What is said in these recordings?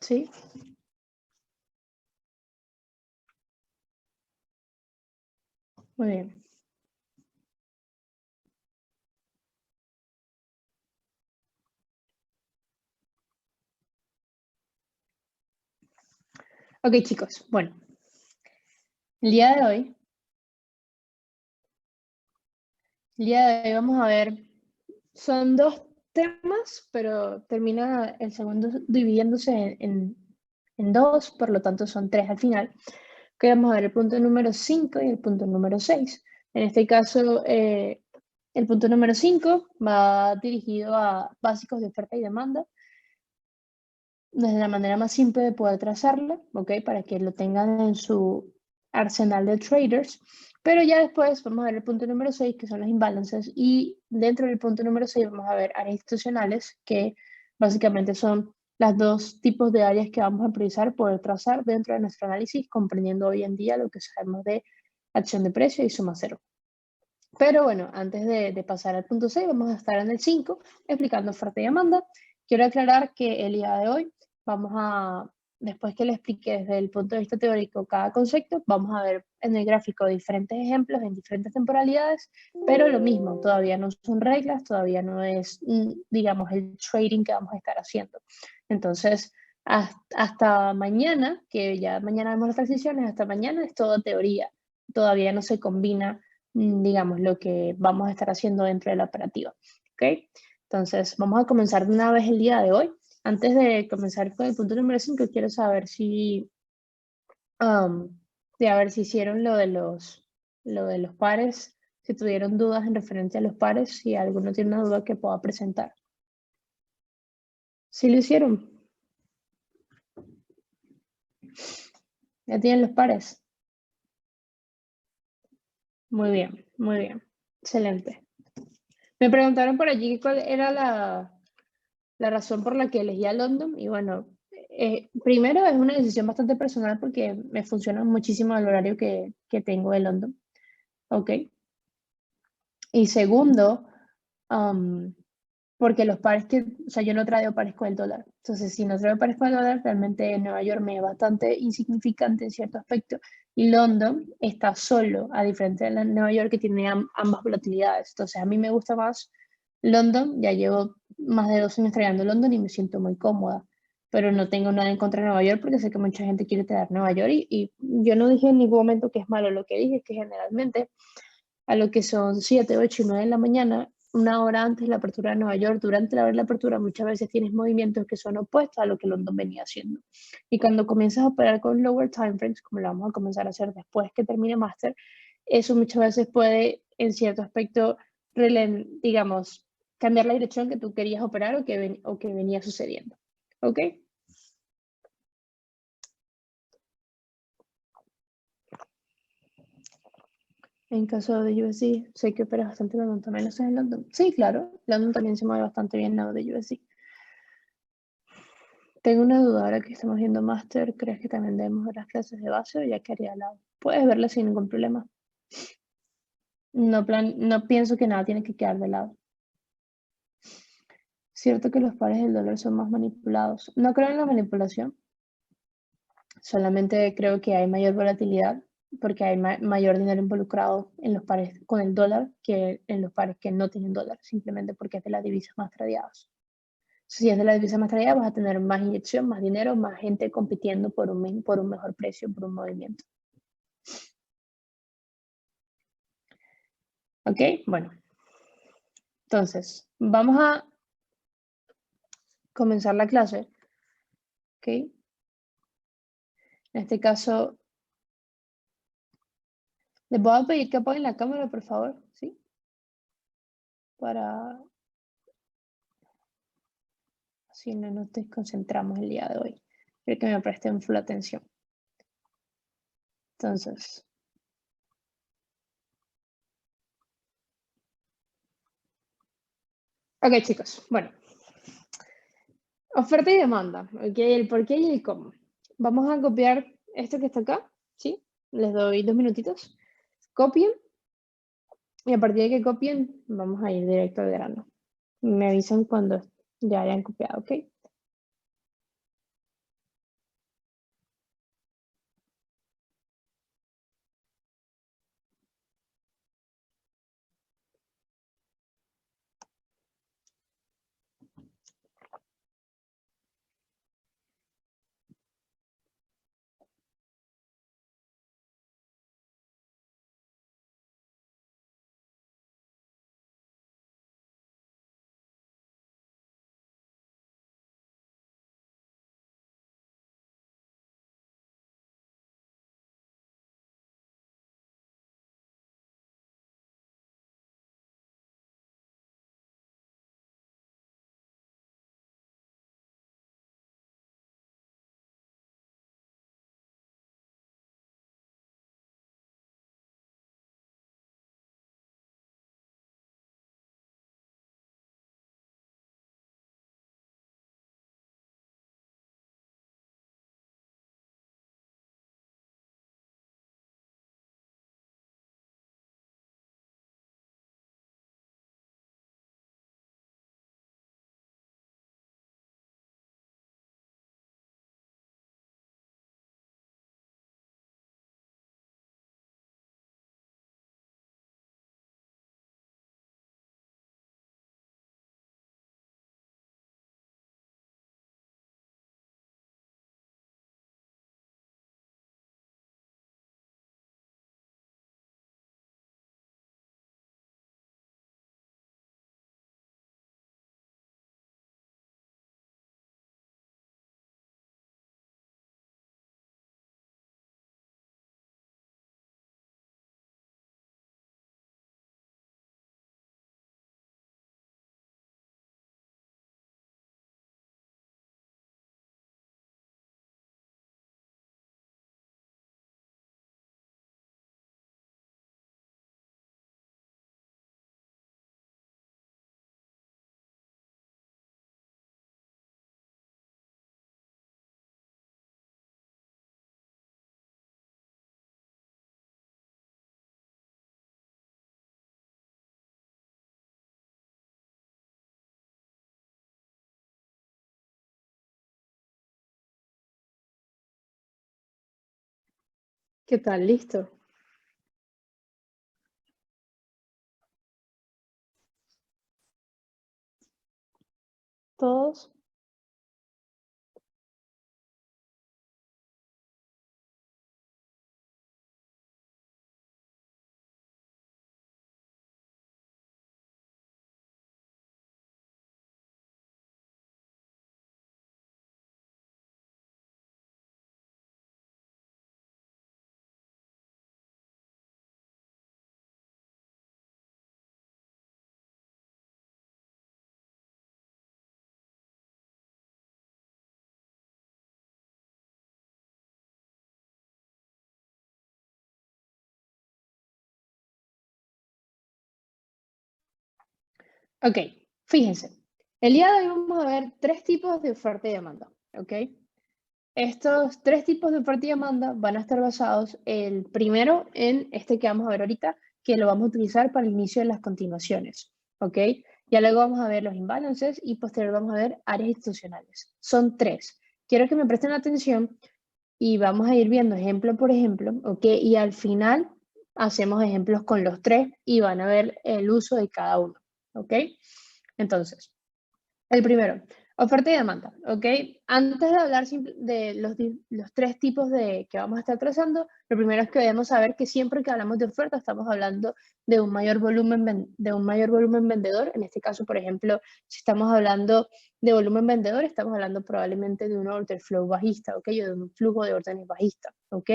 ¿Sí? Muy bien. Ok, chicos, bueno. El día de hoy vamos a ver, son dos temas, pero termina el segundo dividiéndose en dos, por lo tanto son tres al final. Que vamos a ver el punto número 5 y el punto número 6. En este caso, el punto número 5 va dirigido a básicos de oferta y demanda, desde la manera más simple de poder trazarlo, ¿ok? Para que lo tengan en su arsenal de traders. Pero ya después vamos a ver el punto número 6, que son los imbalances, y dentro del punto número 6 vamos a ver áreas institucionales, que básicamente son las dos tipos de áreas que vamos a priorizar poder trazar dentro de nuestro análisis, comprendiendo hoy en día lo que sabemos de acción de precio y suma cero. Pero bueno, antes de pasar al punto 6, vamos a estar en el 5, explicando oferta y demanda. Quiero aclarar que el día de hoy vamos a, después que le explique desde el punto de vista teórico cada concepto, vamos a ver en el gráfico diferentes ejemplos en diferentes temporalidades, pero lo mismo, todavía no son reglas, todavía no es, digamos, el trading que vamos a estar haciendo. Entonces, hasta mañana, que ya mañana vemos las transiciones, hasta mañana es toda teoría, todavía no se combina, digamos, lo que vamos a estar haciendo dentro de la operativa. ¿Ok? Entonces, vamos a comenzar de una vez el día de hoy. Antes de comenzar con el punto número 5, quiero saber si, a ver si hicieron lo de los pares, si tuvieron dudas en referencia a los pares, si alguno tiene una duda que pueda presentar. ¿Sí lo hicieron? ¿Ya tienen los pares? Muy bien, muy bien. Excelente. Me preguntaron por allí cuál era la razón por la que elegí a London. Y bueno, primero es una decisión bastante personal porque me funciona muchísimo el horario que tengo de London. ¿Ok? Y segundo, porque los pares o sea, yo no traigo pares con el dólar. Entonces, si no traigo pares con el dólar, realmente Nueva York me es bastante insignificante en cierto aspecto. Y London está solo, a diferencia de Nueva York que tiene ambas volatilidades. Entonces, a mí me gusta más London. Ya llevo más de 2 años trabajando en London y me siento muy cómoda. Pero no tengo nada en contra de Nueva York porque sé que mucha gente quiere traer Nueva York y yo no dije en ningún momento que es malo. Lo que dije es que generalmente a lo que son 7, 8 y 9 de la mañana, una hora antes de la apertura de Nueva York, durante la hora de la apertura, muchas veces tienes movimientos que son opuestos a lo que London venía haciendo. Y cuando comienzas a operar con lower time frames, como lo vamos a comenzar a hacer después que termine Master, eso muchas veces puede, en cierto aspecto, digamos, cambiar la dirección que tú querías operar o que venía sucediendo. ¿Ok? En caso de USD, sé que operas bastante London, también lo sé en London. Sí, claro, London también se mueve bastante bien lado de USD. Tengo una duda, ahora que estamos viendo Master, ¿crees que también debemos ver las clases de base o ya quedaría al lado? Puedes verlas sin ningún problema. No pienso que nada tiene que quedar de lado. Cierto que los pares del dólar son más manipulados. No creo en la manipulación, solamente creo que hay mayor volatilidad porque hay mayor dinero involucrado en los pares con el dólar que en los pares que no tienen dólar, simplemente porque es de las divisas más tradeadas. Si es de la divisa más tradeada, vas a tener más inyección, más dinero, más gente compitiendo por un mejor precio, por un movimiento. ¿Ok? Bueno, entonces, vamos a comenzar la clase. ¿Ok? En este caso, les voy a pedir que apaguen la cámara, por favor. ¿Sí? Para, así no nos desconcentramos el día de hoy. Quiero que me presten full atención. Entonces, ok, chicos. Bueno, oferta y demanda. ¿Ok? El por qué y el cómo. Vamos a copiar esto que está acá. ¿Sí? Les doy 2 minutitos. Copien. Y a partir de que copien, vamos a ir directo al grano. Me avisan cuando ya hayan copiado, ¿ok? ¿Qué tal? ¿Listo? ¿Todos? Ok, fíjense. El día de hoy vamos a ver tres tipos de oferta y demanda, ¿ok? Estos tres tipos de oferta y demanda van a estar basados, el primero en este que vamos a ver ahorita, que lo vamos a utilizar para el inicio de las continuaciones, ¿ok? Ya luego vamos a ver los imbalances y posterior vamos a ver áreas institucionales. Son tres. Quiero que me presten atención y vamos a ir viendo ejemplo por ejemplo, ¿ok? Y al final hacemos ejemplos con los tres y van a ver el uso de cada uno, ¿ok? Entonces, el primero, oferta y demanda, ¿ok? Antes de hablar de los tres tipos de que vamos a estar trazando, lo primero es que debemos saber que siempre que hablamos de oferta estamos hablando de un mayor volumen vendedor. En este caso, por ejemplo, si estamos hablando de volumen vendedor, estamos hablando probablemente de un order flow bajista, ¿ok? O de un flujo de órdenes bajista, ¿ok?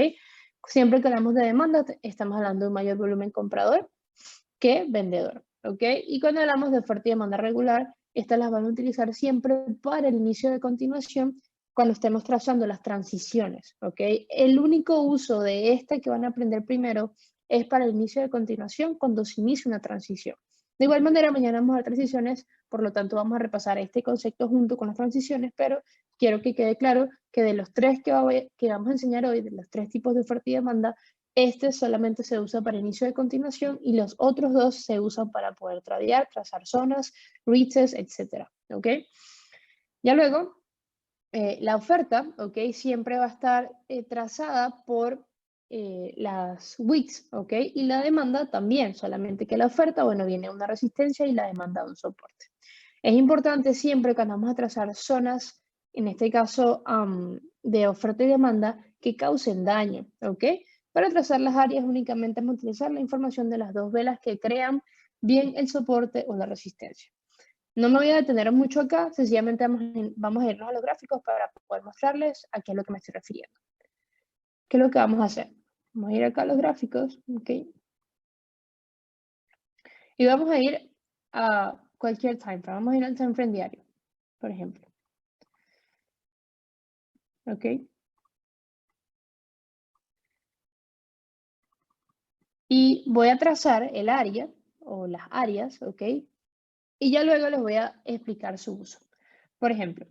Siempre que hablamos de demanda, estamos hablando de un mayor volumen comprador que vendedor, ¿ok? Y cuando hablamos de oferta y demanda regular, estas las van a utilizar siempre para el inicio de continuación cuando estemos trazando las transiciones, ¿ok? El único uso de este que van a aprender primero es para el inicio de continuación cuando se inicia una transición. De igual manera, mañana vamos a ver transiciones, por lo tanto vamos a repasar este concepto junto con las transiciones, pero quiero que quede claro que de los tres que vamos a enseñar hoy, de los tres tipos de oferta y demanda, este solamente se usa para inicio de continuación y los otros dos se usan para poder tradear, trazar zonas, reaches, etc. ¿Ok? Ya luego, la oferta, ¿ok? Siempre va a estar trazada por las wicks, ¿ok? Y la demanda también, solamente que la oferta, bueno, viene una resistencia y la demanda un soporte. Es importante siempre cuando vamos a trazar zonas, en este caso de oferta y demanda, que causen daño, ¿ok? Para trazar las áreas únicamente vamos a utilizar la información de las dos velas que crean bien el soporte o la resistencia. No me voy a detener mucho acá, sencillamente vamos a irnos a los gráficos para poder mostrarles a qué es lo que me estoy refiriendo. ¿Qué es lo que vamos a hacer? Vamos a ir acá a los gráficos, ¿ok? Y vamos a ir a cualquier time frame, vamos a ir al time frame diario, por ejemplo, ¿ok? Y voy a trazar el área o las áreas, ¿ok? Y ya luego les voy a explicar su uso. Por ejemplo,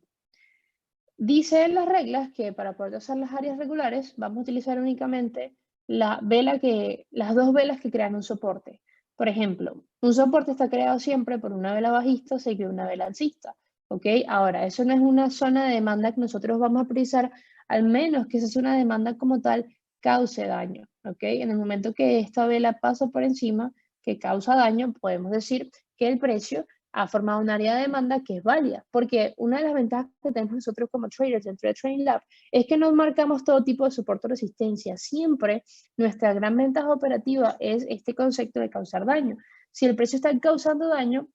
dice en las reglas que para poder trazar las áreas regulares vamos a utilizar únicamente las dos velas que crean un soporte. Por ejemplo, un soporte está creado siempre por una vela bajista seguido de una vela alcista, ¿ok? Ahora, eso no es una zona de demanda que nosotros vamos a priorizar, al menos que esa zona de demanda como tal cause daño, ¿ok? En el momento que esta vela pasa por encima, que causa daño, podemos decir que el precio ha formado un área de demanda que es válida, porque una de las ventajas que tenemos nosotros como traders dentro de Trading Lab es que no marcamos todo tipo de soporte o resistencia. Siempre nuestra gran ventaja operativa es este concepto de causar daño. Si el precio está causando daño,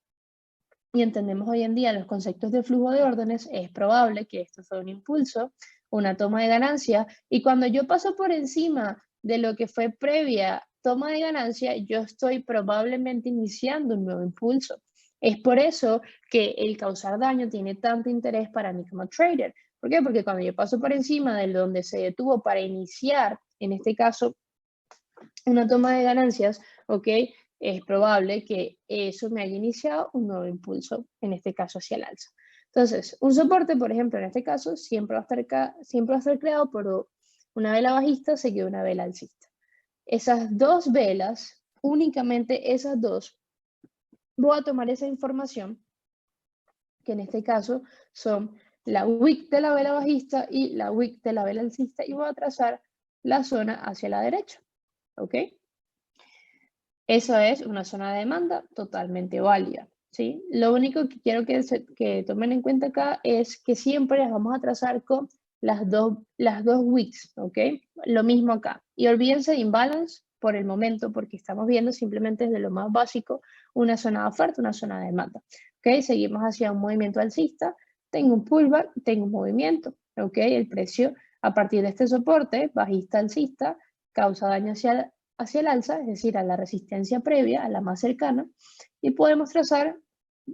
y entendemos hoy en día los conceptos de flujo de órdenes, es probable que esto fue un impulso, una toma de ganancia, y cuando yo paso por encima de lo que fue previa toma de ganancia, yo estoy probablemente iniciando un nuevo impulso. Es por eso que el causar daño tiene tanto interés para mí como trader. ¿Por qué? Porque cuando yo paso por encima de donde se detuvo para iniciar, en este caso, una toma de ganancias, ¿ok? Es probable que eso me haya iniciado un nuevo impulso, en este caso hacia el alza. Entonces, un soporte, por ejemplo, en este caso, siempre va a estar creado por una vela bajista seguida de una vela alcista. Esas dos velas, únicamente esas dos, voy a tomar esa información, que en este caso son la wick de la vela bajista y la wick de la vela alcista, y voy a trazar la zona hacia la derecha, ¿ok? Eso es una zona de demanda totalmente válida, ¿sí? Lo único que quiero que tomen en cuenta acá es que siempre las vamos a trazar con las dos wicks, ¿ok? Lo mismo acá. Y olvídense de imbalance por el momento, porque estamos viendo simplemente desde lo más básico una zona de oferta, una zona de demanda, ¿ok? Seguimos hacia un movimiento alcista, tengo un pullback, tengo un movimiento, ¿ok? El precio a partir de este soporte, bajista alcista, causa daño hacia el alza, es decir, a la resistencia previa, a la más cercana, y podemos trazar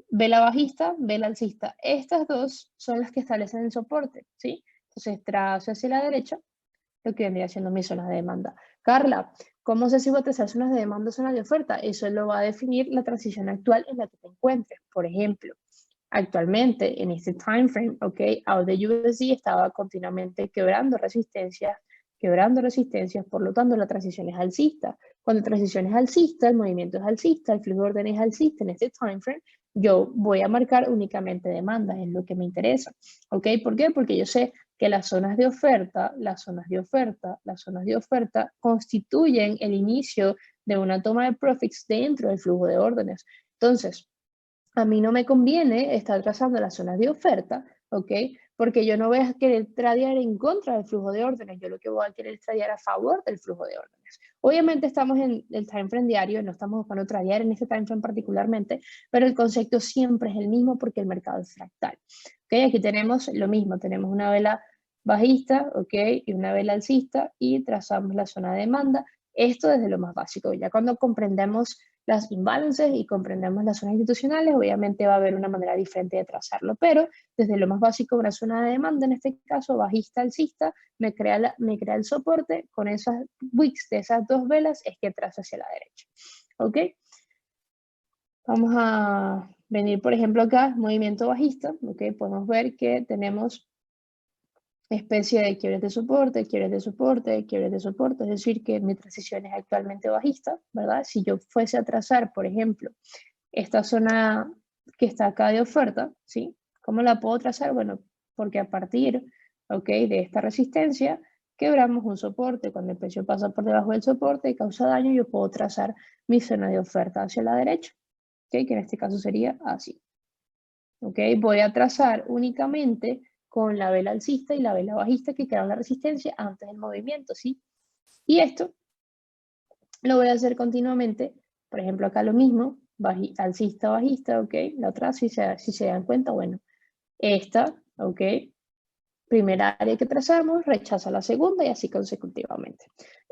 vela bajista, vela alcista. Estas dos son las que establecen el soporte, ¿sí? Entonces trazo hacia la derecha lo que vendría siendo mi zona de demanda. Carla, ¿cómo sé si voy a trazar zonas de demanda o zonas de oferta? Eso lo va a definir la transición actual en la que te encuentres. Por ejemplo, actualmente en este time frame, ok, AUD estaba continuamente quebrando resistencias, por lo tanto la transición es alcista. Cuando la transición es alcista, el movimiento es alcista, el flujo de orden es alcista en este time frame, yo voy a marcar únicamente demanda, es lo que me interesa, ok. ¿Por qué? Porque yo sé que las zonas de oferta, constituyen el inicio de una toma de profits dentro del flujo de órdenes. Entonces, a mí no me conviene estar trazando las zonas de oferta, ¿ok? Porque yo no voy a querer tradear en contra del flujo de órdenes, yo lo que voy a querer es tradear a favor del flujo de órdenes. Obviamente estamos en el time frame diario, no estamos buscando tradear en este time frame particularmente, pero el concepto siempre es el mismo porque el mercado es fractal. ¿Ok? Aquí tenemos lo mismo, tenemos una vela bajista, ¿ok? Y una vela alcista y trazamos la zona de demanda. Esto desde lo más básico. Ya cuando comprendemos las imbalances y comprendemos las zonas institucionales, obviamente va a haber una manera diferente de trazarlo, pero desde lo más básico, una zona de demanda, en este caso bajista alcista, me crea el soporte, con esas wicks de esas dos velas es que trazo hacia la derecha, ¿ok? Vamos a venir, por ejemplo, acá, movimiento bajista, ¿ok? Podemos ver que tenemos especie de quiebres de soporte, quiebres de soporte, quiebres de soporte, es decir, que mi transición es actualmente bajista, ¿verdad? Si yo fuese a trazar, por ejemplo, esta zona que está acá de oferta, ¿sí? ¿Cómo la puedo trazar? Bueno, porque a partir, ¿ok? De esta resistencia, quebramos un soporte. Cuando el precio pasa por debajo del soporte y causa daño, yo puedo trazar mi zona de oferta hacia la derecha, ¿ok? Que en este caso sería así, ¿ok? Voy a trazar únicamente con la vela alcista y la vela bajista que crearon la resistencia antes del movimiento, ¿sí? Y esto lo voy a hacer continuamente. Por ejemplo, acá lo mismo, alcista, bajista, ¿ok? La otra, si se dan cuenta, bueno, esta, ¿ok? Primera área que trazamos, rechaza la segunda y así consecutivamente.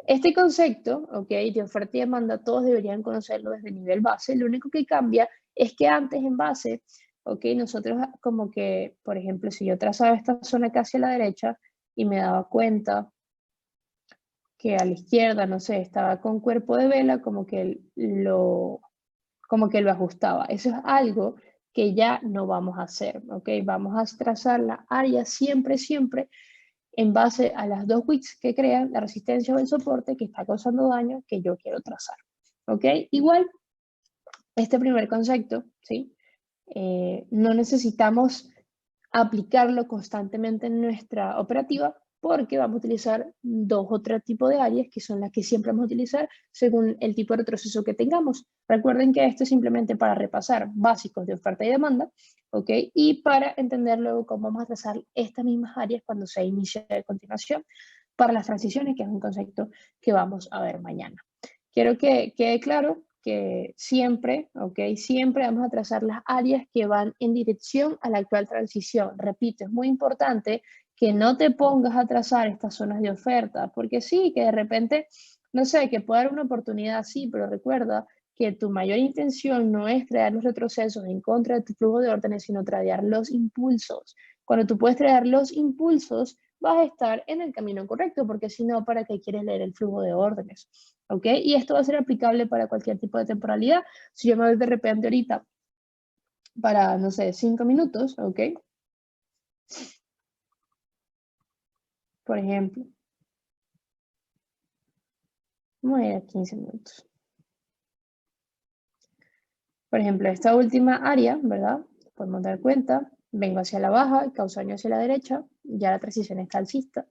Este concepto, ¿ok? De oferta y demanda, todos deberían conocerlo desde nivel base. Lo único que cambia es que antes en base, ¿ok? Nosotros como que, por ejemplo, si yo trazaba esta zona acá hacia la derecha y me daba cuenta que a la izquierda, no sé, estaba con cuerpo de vela, como que lo ajustaba. Eso es algo que ya no vamos a hacer, ¿ok? Vamos a trazar la área siempre, siempre en base a las dos wicks que crean la resistencia o el soporte que está causando daño que yo quiero trazar, ¿ok? Igual, este primer concepto, ¿sí? No necesitamos aplicarlo constantemente en nuestra operativa porque vamos a utilizar dos o tres tipos de áreas que son las que siempre vamos a utilizar según el tipo de retroceso que tengamos. Recuerden que esto es simplemente para repasar básicos de oferta y demanda, ¿ok? Y para entender luego cómo vamos a trazar estas mismas áreas cuando se inicia a continuación para las transiciones, que es un concepto que vamos a ver mañana. Quiero que quede claro que siempre, ¿ok? Siempre vamos a trazar las áreas que van en dirección a la actual transición. Repito, es muy importante que no te pongas a trazar estas zonas de oferta, porque sí, que de repente, no sé, que pueda haber una oportunidad, sí, pero recuerda que tu mayor intención no es traer los retrocesos en contra de tu flujo de órdenes, sino traer los impulsos. Cuando tú puedes traer los impulsos, vas a estar en el camino correcto, porque si no, ¿para qué quieres leer el flujo de órdenes? ¿Ok? Y esto va a ser aplicable para cualquier tipo de temporalidad. Si yo me voy de repente ahorita para, no sé, 5 minutos, ¿ok? Por ejemplo, vamos a ir a 15 minutos. Por ejemplo, esta última área, ¿verdad? Podemos dar cuenta, vengo hacia la baja, causa daño hacia la derecha, ya la transición está alcista.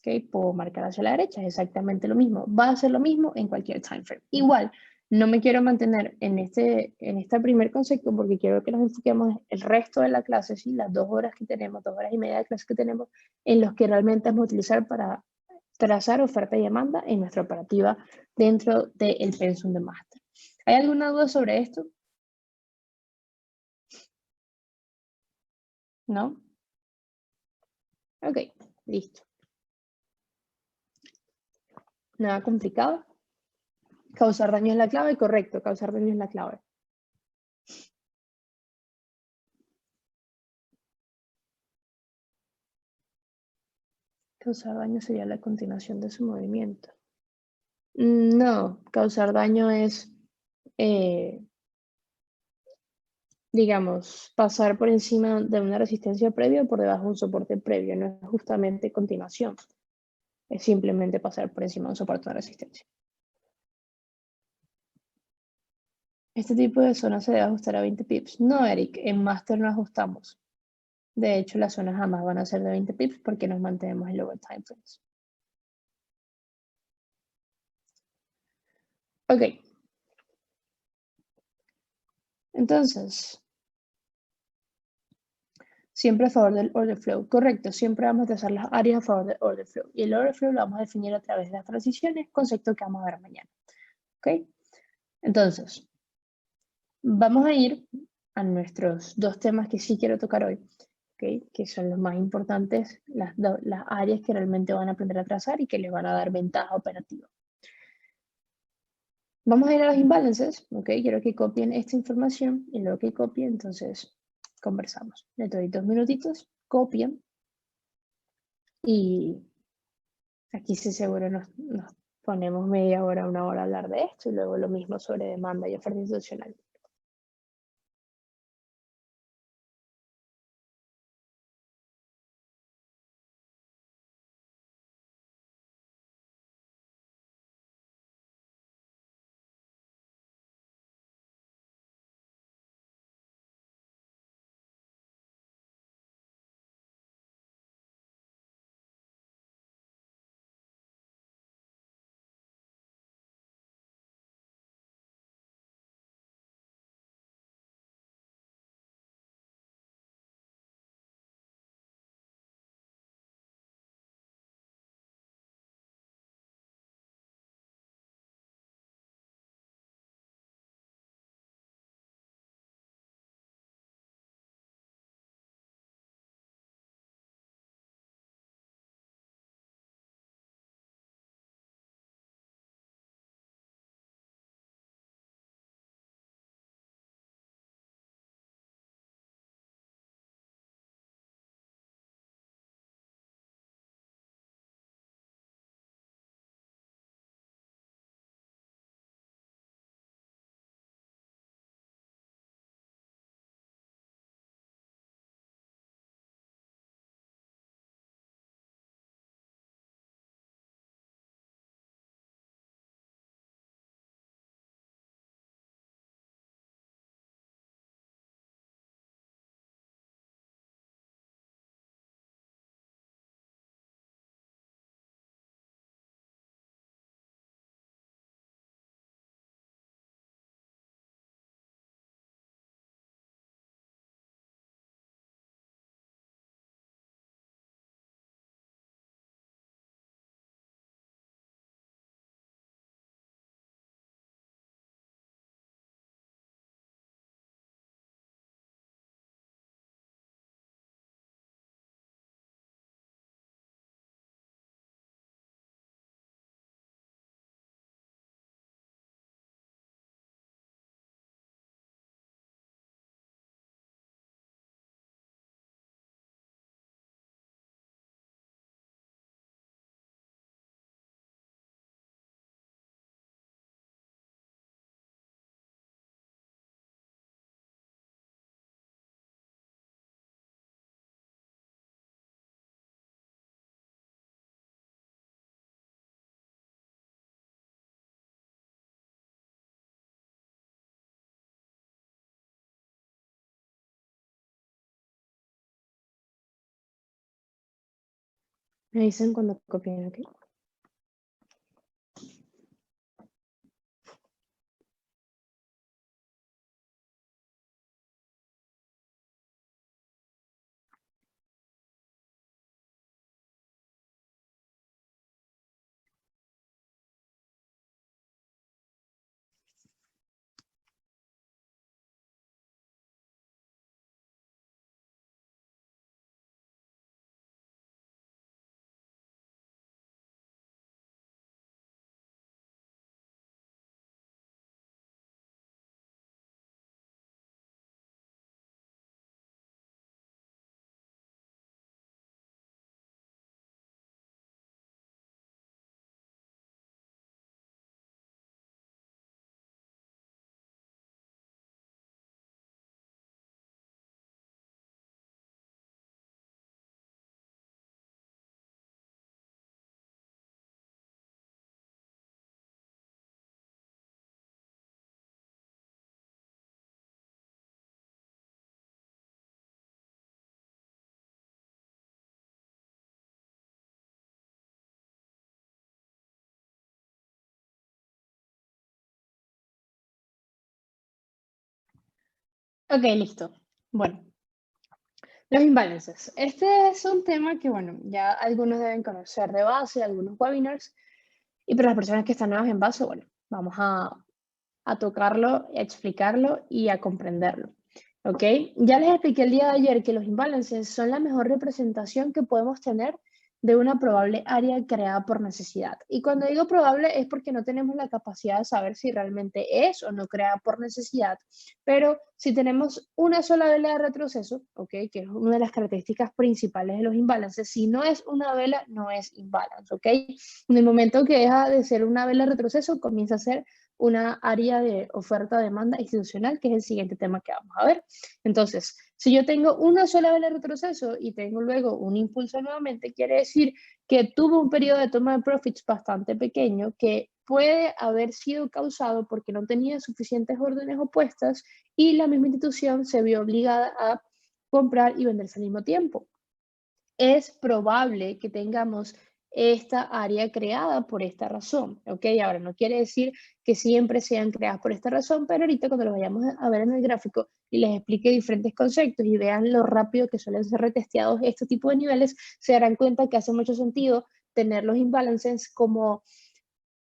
¿ok? Puedo marcar hacia la derecha, es exactamente lo mismo. Va a ser lo mismo en cualquier time frame. Igual, no me quiero mantener en este primer concepto porque quiero que nos enfoquemos el resto de la clase, ¿sí? Las 2 horas que tenemos, 2 horas y media de clase que tenemos, en los que realmente vamos a utilizar para trazar oferta y demanda en nuestra operativa dentro del pensum de máster. ¿Hay alguna duda sobre esto? ¿No? Ok, listo. Nada complicado. Causar daño es la clave, correcto, causar daño es la clave. Causar daño sería la continuación de su movimiento. No, causar daño es, digamos, pasar por encima de una resistencia previa o por debajo de un soporte previo. No es justamente continuación. Es simplemente pasar por encima de un soporte de resistencia. Este tipo de zona se debe ajustar a 20 pips. No, Eric, en Master no ajustamos. De hecho, las zonas jamás van a ser de 20 pips porque nos mantenemos en lower time frames. Ok. Entonces, siempre a favor del order flow. Correcto, siempre vamos a trazar las áreas a favor del order flow. Y el order flow lo vamos a definir a través de las transiciones, concepto que vamos a ver mañana. ¿Ok? Entonces, vamos a ir a nuestros 2 temas que sí quiero tocar hoy, ¿ok? Que son los más importantes, las áreas que realmente van a aprender a trazar y que les van a dar ventaja operativa. Vamos a ir a los imbalances, ¿ok? Quiero que copien esta información y luego que copien, entonces conversamos. Les doy 2 minutitos, copien y aquí sí seguro nos ponemos media hora, 1 hora a hablar de esto y luego lo mismo sobre demanda y oferta institucional. Me dicen cuando copien, ¿ok? Ok, listo. Bueno, los imbalances. Este es un tema que, bueno, ya algunos deben conocer de base, algunos webinars, y para las personas que están nuevas en base, bueno, vamos a tocarlo, a explicarlo y a comprenderlo. ¿Ok? Ya les expliqué el día de ayer que los imbalances son la mejor representación que podemos tener de una probable área creada por necesidad. Y cuando digo probable es porque no tenemos la capacidad de saber si realmente es o no creada por necesidad, pero si tenemos una sola vela de retroceso, ¿ok? Que es una de las características principales de los imbalances, si no es una vela, no es imbalance, ¿ok? En el momento que deja de ser una vela de retroceso, comienza a ser una área de oferta-demanda institucional, que es el siguiente tema que vamos a ver. Entonces, si yo tengo una sola vela de retroceso y tengo luego un impulso nuevamente, quiere decir que tuvo un periodo de toma de profits bastante pequeño que puede haber sido causado porque no tenía suficientes órdenes opuestas y la misma institución se vio obligada a comprar y venderse al mismo tiempo. Es probable que tengamos esta área creada por esta razón, ¿ok? Ahora, no quiere decir que siempre sean creadas por esta razón, pero ahorita cuando lo vayamos a ver en el gráfico y les explique diferentes conceptos y vean lo rápido que suelen ser retesteados este tipo de niveles, se darán cuenta que hace mucho sentido tener los imbalances como,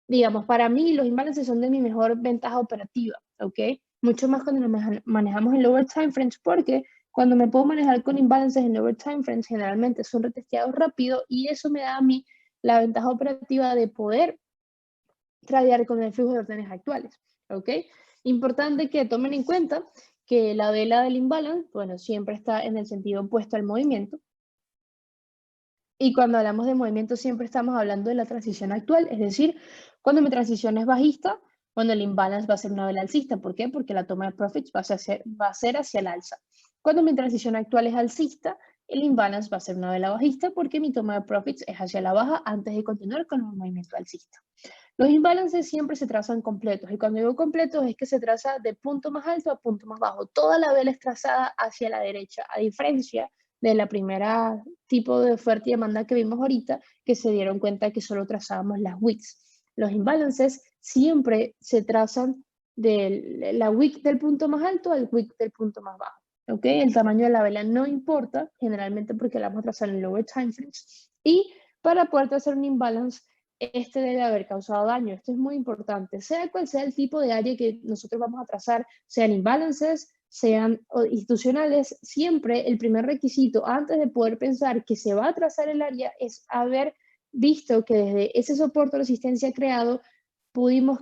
digamos, para mí los imbalances son de mi mejor ventaja operativa, ¿ok? Mucho más cuando nos manejamos en lower time frames porque cuando me puedo manejar con imbalances en lower time frames generalmente son retesteados rápido y eso me da a mí la ventaja operativa de poder tradear con el flujo de órdenes actuales, ¿ok? Importante que tomen en cuenta que la vela del imbalance, bueno, siempre está en el sentido opuesto al movimiento, y cuando hablamos de movimiento siempre estamos hablando de la transición actual, es decir, cuando mi transición es bajista, cuando el imbalance va a ser una vela alcista. ¿Por qué? Porque la toma de profits va a ser hacia el alza. Cuando mi transición actual es alcista, el imbalance va a ser una vela bajista porque mi toma de profits es hacia la baja antes de continuar con un movimiento alcista. Los imbalances siempre se trazan completos y cuando digo completos es que se traza de punto más alto a punto más bajo. Toda la vela es trazada hacia la derecha, a diferencia de la primera tipo de oferta y demanda que vimos ahorita, que se dieron cuenta que solo trazábamos las wicks. Los imbalances siempre se trazan de la wick del punto más alto al wick del punto más bajo. ¿Ok? El tamaño de la vela no importa, generalmente porque la vamos a trazar en lower time frames. Y para poder trazar un imbalance, este debe haber causado daño. Esto es muy importante. Sea cual sea el tipo de área que nosotros vamos a trazar, sean imbalances, sean institucionales, siempre el primer requisito antes de poder pensar que se va a trazar el área es haber visto que desde ese soporte de resistencia creado pudimos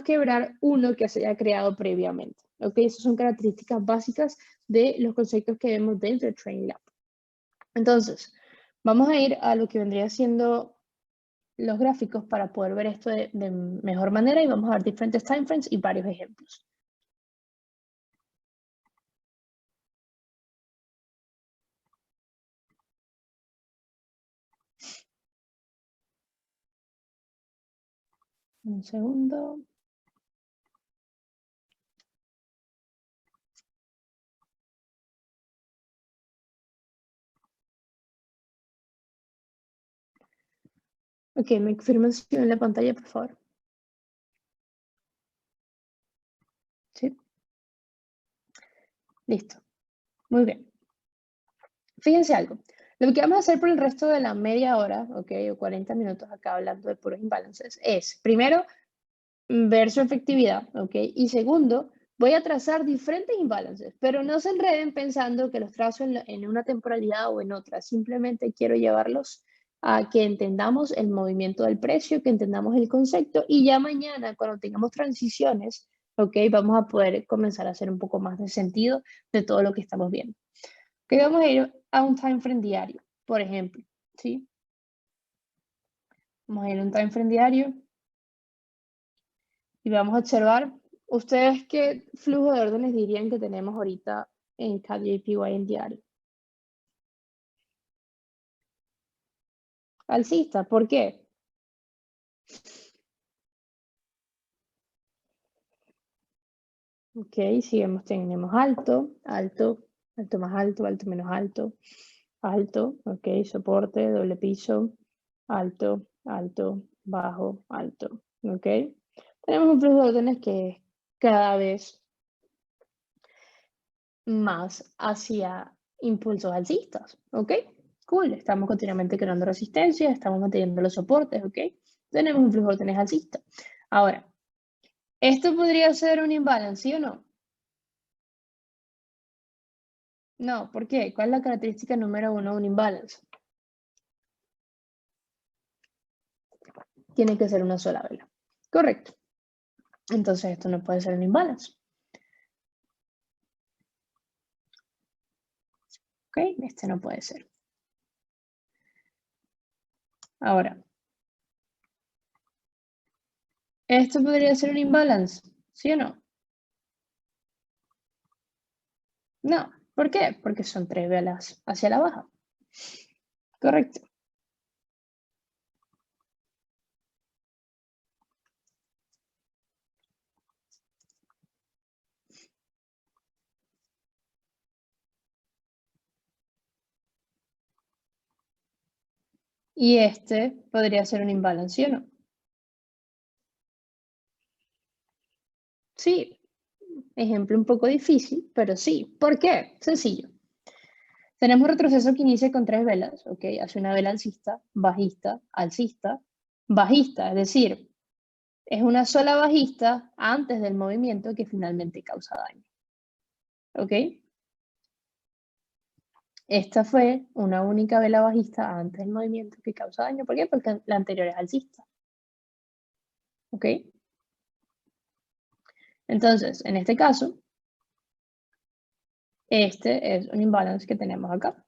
quebrar uno que se haya creado previamente. ¿Ok? Esas son características básicas de los conceptos que vemos dentro de TrainLab. Entonces, vamos a ir a lo que vendría siendo los gráficos para poder ver esto de mejor manera y vamos a ver diferentes time frames y varios ejemplos. Un segundo. Ok, me confirman si ven la pantalla, por favor. Sí, listo. Muy bien. Fíjense algo. Lo que vamos a hacer por el resto de la media hora, ok, o 40 minutos acá hablando de puros imbalances, es primero ver su efectividad, ok, y segundo, voy a trazar diferentes imbalances, pero no se enreden pensando que los trazo en una temporalidad o en otra. Simplemente quiero llevarlos a que entendamos el movimiento del precio, que entendamos el concepto y ya mañana cuando tengamos transiciones, ok, vamos a poder comenzar a hacer un poco más de sentido de todo lo que estamos viendo. Que vamos a ir a un time frame diario, por ejemplo, ¿sí? Vamos a ir a un time frame diario y vamos a observar, ¿ustedes qué flujo de órdenes dirían que tenemos ahorita en CAD-JPY en diario? Alcista, ¿por qué? Ok, sigamos, tenemos alto, alto, alto más alto, alto menos alto, alto, ok, soporte, doble piso, alto, alto, bajo, alto, ok. Tenemos un flujo de órdenes que es cada vez más hacia impulsos alcistas, ¿ok? Cool, estamos continuamente creando resistencia, estamos manteniendo los soportes, ¿ok? Tenemos un flujo de órdenes alcista. Ahora, ¿esto podría ser un imbalance, sí o no? No, ¿por qué? ¿Cuál es la característica número uno de un imbalance? Tiene que ser una sola vela. Correcto. Entonces esto no puede ser un imbalance. ¿Ok? Este no puede ser. Ahora, ¿esto podría ser un imbalance? ¿Sí o no? No. ¿Por qué? Porque son tres velas hacia la baja. Correcto. Y este podría ser un imbalance, ¿sí o no? Sí. Ejemplo un poco difícil, pero sí. ¿Por qué? Sencillo. Tenemos retroceso que inicia con tres velas, ¿ok? Hace una vela alcista, bajista, alcista, bajista, es decir, es una sola bajista antes del movimiento que finalmente causa daño, ¿ok? Esta fue una única vela bajista antes del movimiento que causa daño. ¿Por qué? Porque la anterior es alcista, ¿ok? Entonces, en este caso, este es un imbalance que tenemos acá.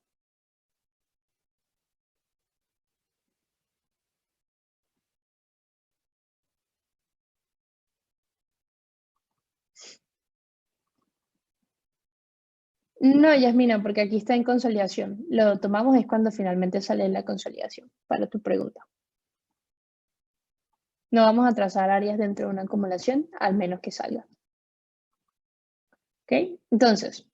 No, Yasmina, porque aquí está en consolidación. Lo tomamos es cuando finalmente sale la consolidación, para tu pregunta. No vamos a trazar áreas dentro de una acumulación, al menos que salga. ¿Ok? Entonces,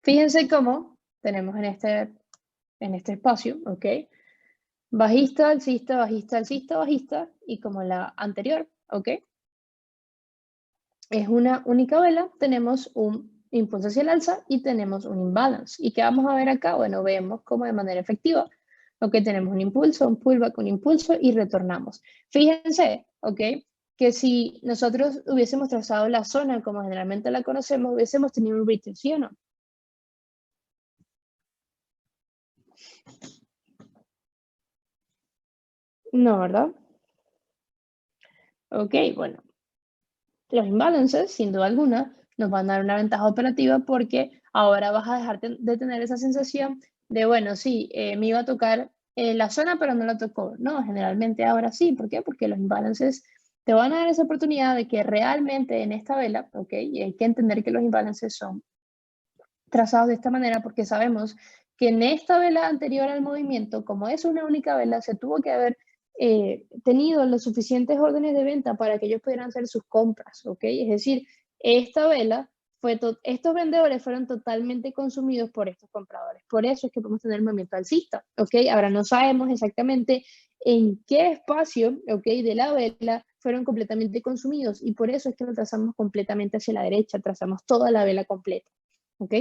fíjense cómo tenemos en este espacio, ¿ok? Bajista, alcista, bajista, alcista, bajista, y como la anterior, ¿ok? Es una única vela, tenemos un impulso hacia el alza y tenemos un imbalance. ¿Y qué vamos a ver acá? Bueno, vemos como de manera efectiva, ¿ok? Tenemos un impulso, un pullback, un impulso y retornamos. Fíjense, ¿ok? Que si nosotros hubiésemos trazado la zona como generalmente la conocemos, hubiésemos tenido un retest, ¿sí o no? No, ¿verdad? Ok, bueno, los imbalances, sin duda alguna, nos van a dar una ventaja operativa porque ahora vas a dejar de tener esa sensación de, bueno, sí, me iba a tocar la zona, pero no la tocó. No, generalmente ahora sí. ¿Por qué? Porque los imbalances te van a dar esa oportunidad de que realmente en esta vela, ¿ok? Y hay que entender que los imbalances son trazados de esta manera porque sabemos que en esta vela anterior al movimiento, como es una única vela, se tuvo que haber tenido los suficientes órdenes de venta para que ellos pudieran hacer sus compras, ¿ok? Es decir, esta vela estos vendedores fueron totalmente consumidos por estos compradores. Por eso es que podemos tener movimiento alcista, ¿ok? Ahora no sabemos exactamente en qué espacio, ¿ok? De la vela fueron completamente consumidos y por eso es que lo trazamos completamente hacia la derecha, trazamos toda la vela completa, ¿ok?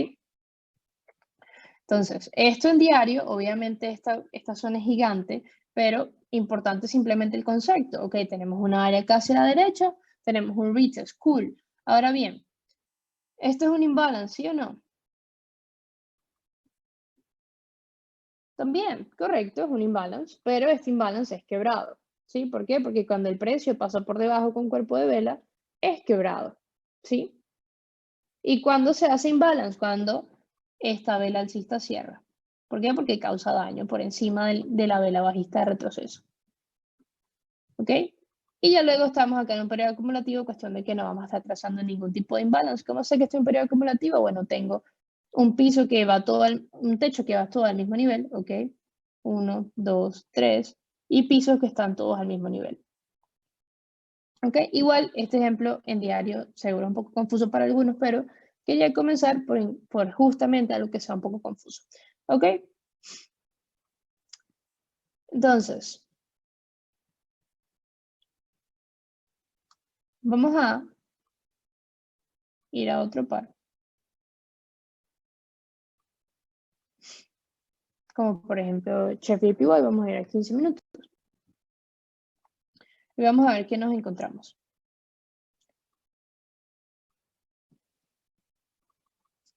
Entonces, esto en diario, obviamente esta zona es gigante, pero importante simplemente el concepto, ¿ok? Tenemos una área acá hacia la derecha, tenemos un retest, cool. Ahora bien, ¿esto es un imbalance, sí o no? También, correcto, es un imbalance, pero este imbalance es quebrado, ¿sí? ¿Por qué? Porque cuando el precio pasa por debajo con cuerpo de vela, es quebrado, ¿sí? ¿Y cuando se hace imbalance? Cuando esta vela alcista cierra. ¿Por qué? Porque causa daño por encima de la vela bajista de retroceso, ¿ok? Y ya luego estamos acá en un periodo acumulativo, cuestión de que no vamos a estar trazando ningún tipo de imbalance. ¿Cómo sé que estoy en un periodo acumulativo? Bueno, tengo un piso que va todo, un techo que va todo al mismo nivel, ¿ok? 1, 2, 3, y pisos que están todos al mismo nivel. ¿Ok? Igual, este ejemplo en diario seguro un poco confuso para algunos, pero quería comenzar por justamente algo que sea un poco confuso. ¿Ok? Entonces, vamos a ir a otro par. Como por ejemplo, Chef APY, vamos a ir a 15 minutos. Y vamos a ver qué nos encontramos.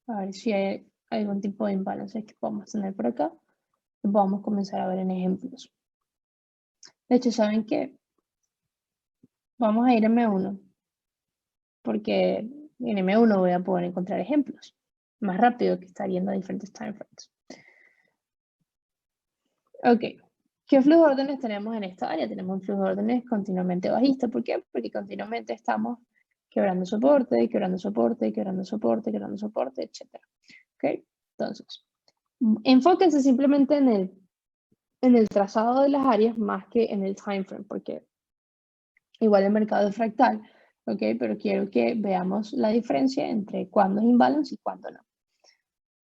A ver si hay algún tipo de imbalance que podamos tener por acá. Vamos a comenzar a ver en ejemplos. De hecho, ¿saben qué? Vamos a ir a M1. Porque en M1 voy a poder encontrar ejemplos más rápido que estar yendo a diferentes timeframes. Ok. ¿Qué flujo de órdenes tenemos en esta área? Tenemos un flujo de órdenes continuamente bajista. ¿Por qué? Porque continuamente estamos quebrando soporte, quebrando soporte, quebrando soporte, quebrando soporte, etc. ¿Ok? Entonces, enfóquense simplemente en el trazado de las áreas más que en el time frame, porque igual el mercado es fractal, ¿ok? Pero quiero que veamos la diferencia entre cuándo es imbalance y cuándo no.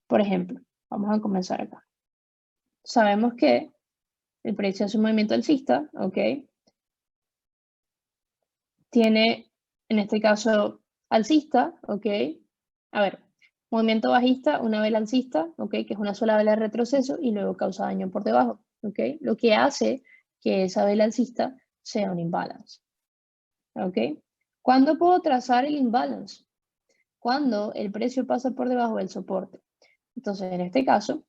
Por ejemplo, vamos a comenzar acá. Sabemos que el precio hace un movimiento alcista, ¿ok? Tiene, en este caso, alcista, ¿ok? A ver, movimiento bajista, una vela alcista, ¿ok? Que es una sola vela de retroceso y luego causa daño por debajo, ¿ok? Lo que hace que esa vela alcista sea un imbalance, ¿ok? ¿Cuándo puedo trazar el imbalance? Cuando el precio pasa por debajo del soporte. Entonces, en este caso,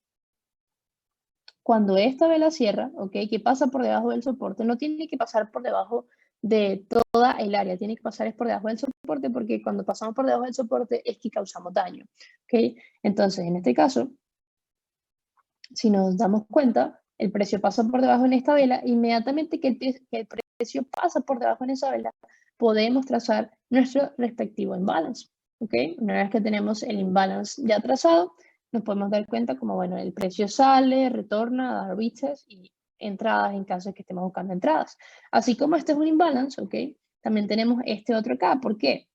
cuando esta vela cierra, ¿ok? Que pasa por debajo del soporte, no tiene que pasar por debajo de toda el área, tiene que pasar por debajo del soporte porque cuando pasamos por debajo del soporte es que causamos daño, ¿ok? Entonces, en este caso, si nos damos cuenta, el precio pasa por debajo en esta vela, inmediatamente que el precio pasa por debajo en esa vela, podemos trazar nuestro respectivo imbalance, ¿ok? Una vez que tenemos el imbalance ya trazado, nos podemos dar cuenta como, bueno, el precio sale, retorna, da reaches y entradas en caso de que estemos buscando entradas. Así como este es un imbalance, ¿ok? También tenemos este otro acá. ¿Por qué?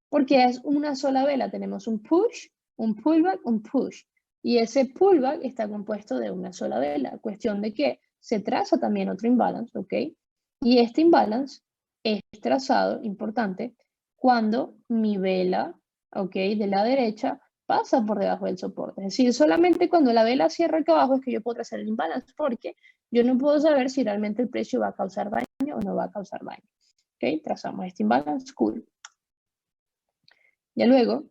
Porque es una sola vela. Tenemos un push, un pullback, un push. Y ese pullback está compuesto de una sola vela. Cuestión de que se traza también otro imbalance, ¿ok? Y este imbalance es trazado, importante, cuando mi vela, ¿ok? De la derecha pasa por debajo del soporte. Es decir, solamente cuando la vela cierra acá abajo es que yo puedo trazar el imbalance, porque yo no puedo saber si realmente el precio va a causar daño o no va a causar daño. ¿Ok? Trazamos este imbalance, cool. Ya luego,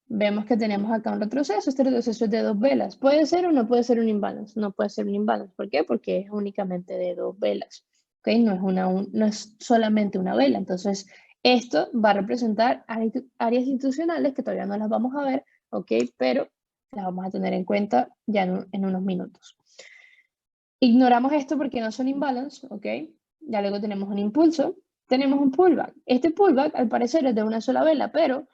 vemos que tenemos acá un retroceso. Este retroceso es de dos velas. ¿Puede ser o no puede ser un imbalance? No puede ser un imbalance. ¿Por qué? Porque es únicamente de dos velas. ¿Ok? No es solamente una vela. Entonces, esto va a representar áreas institucionales que todavía no las vamos a ver, ¿ok? Pero las vamos a tener en cuenta ya en unos minutos. Ignoramos esto porque no son imbalance, ¿ok? Ya luego tenemos un impulso, tenemos un pullback. Este pullback, al parecer, es de una sola vela, pero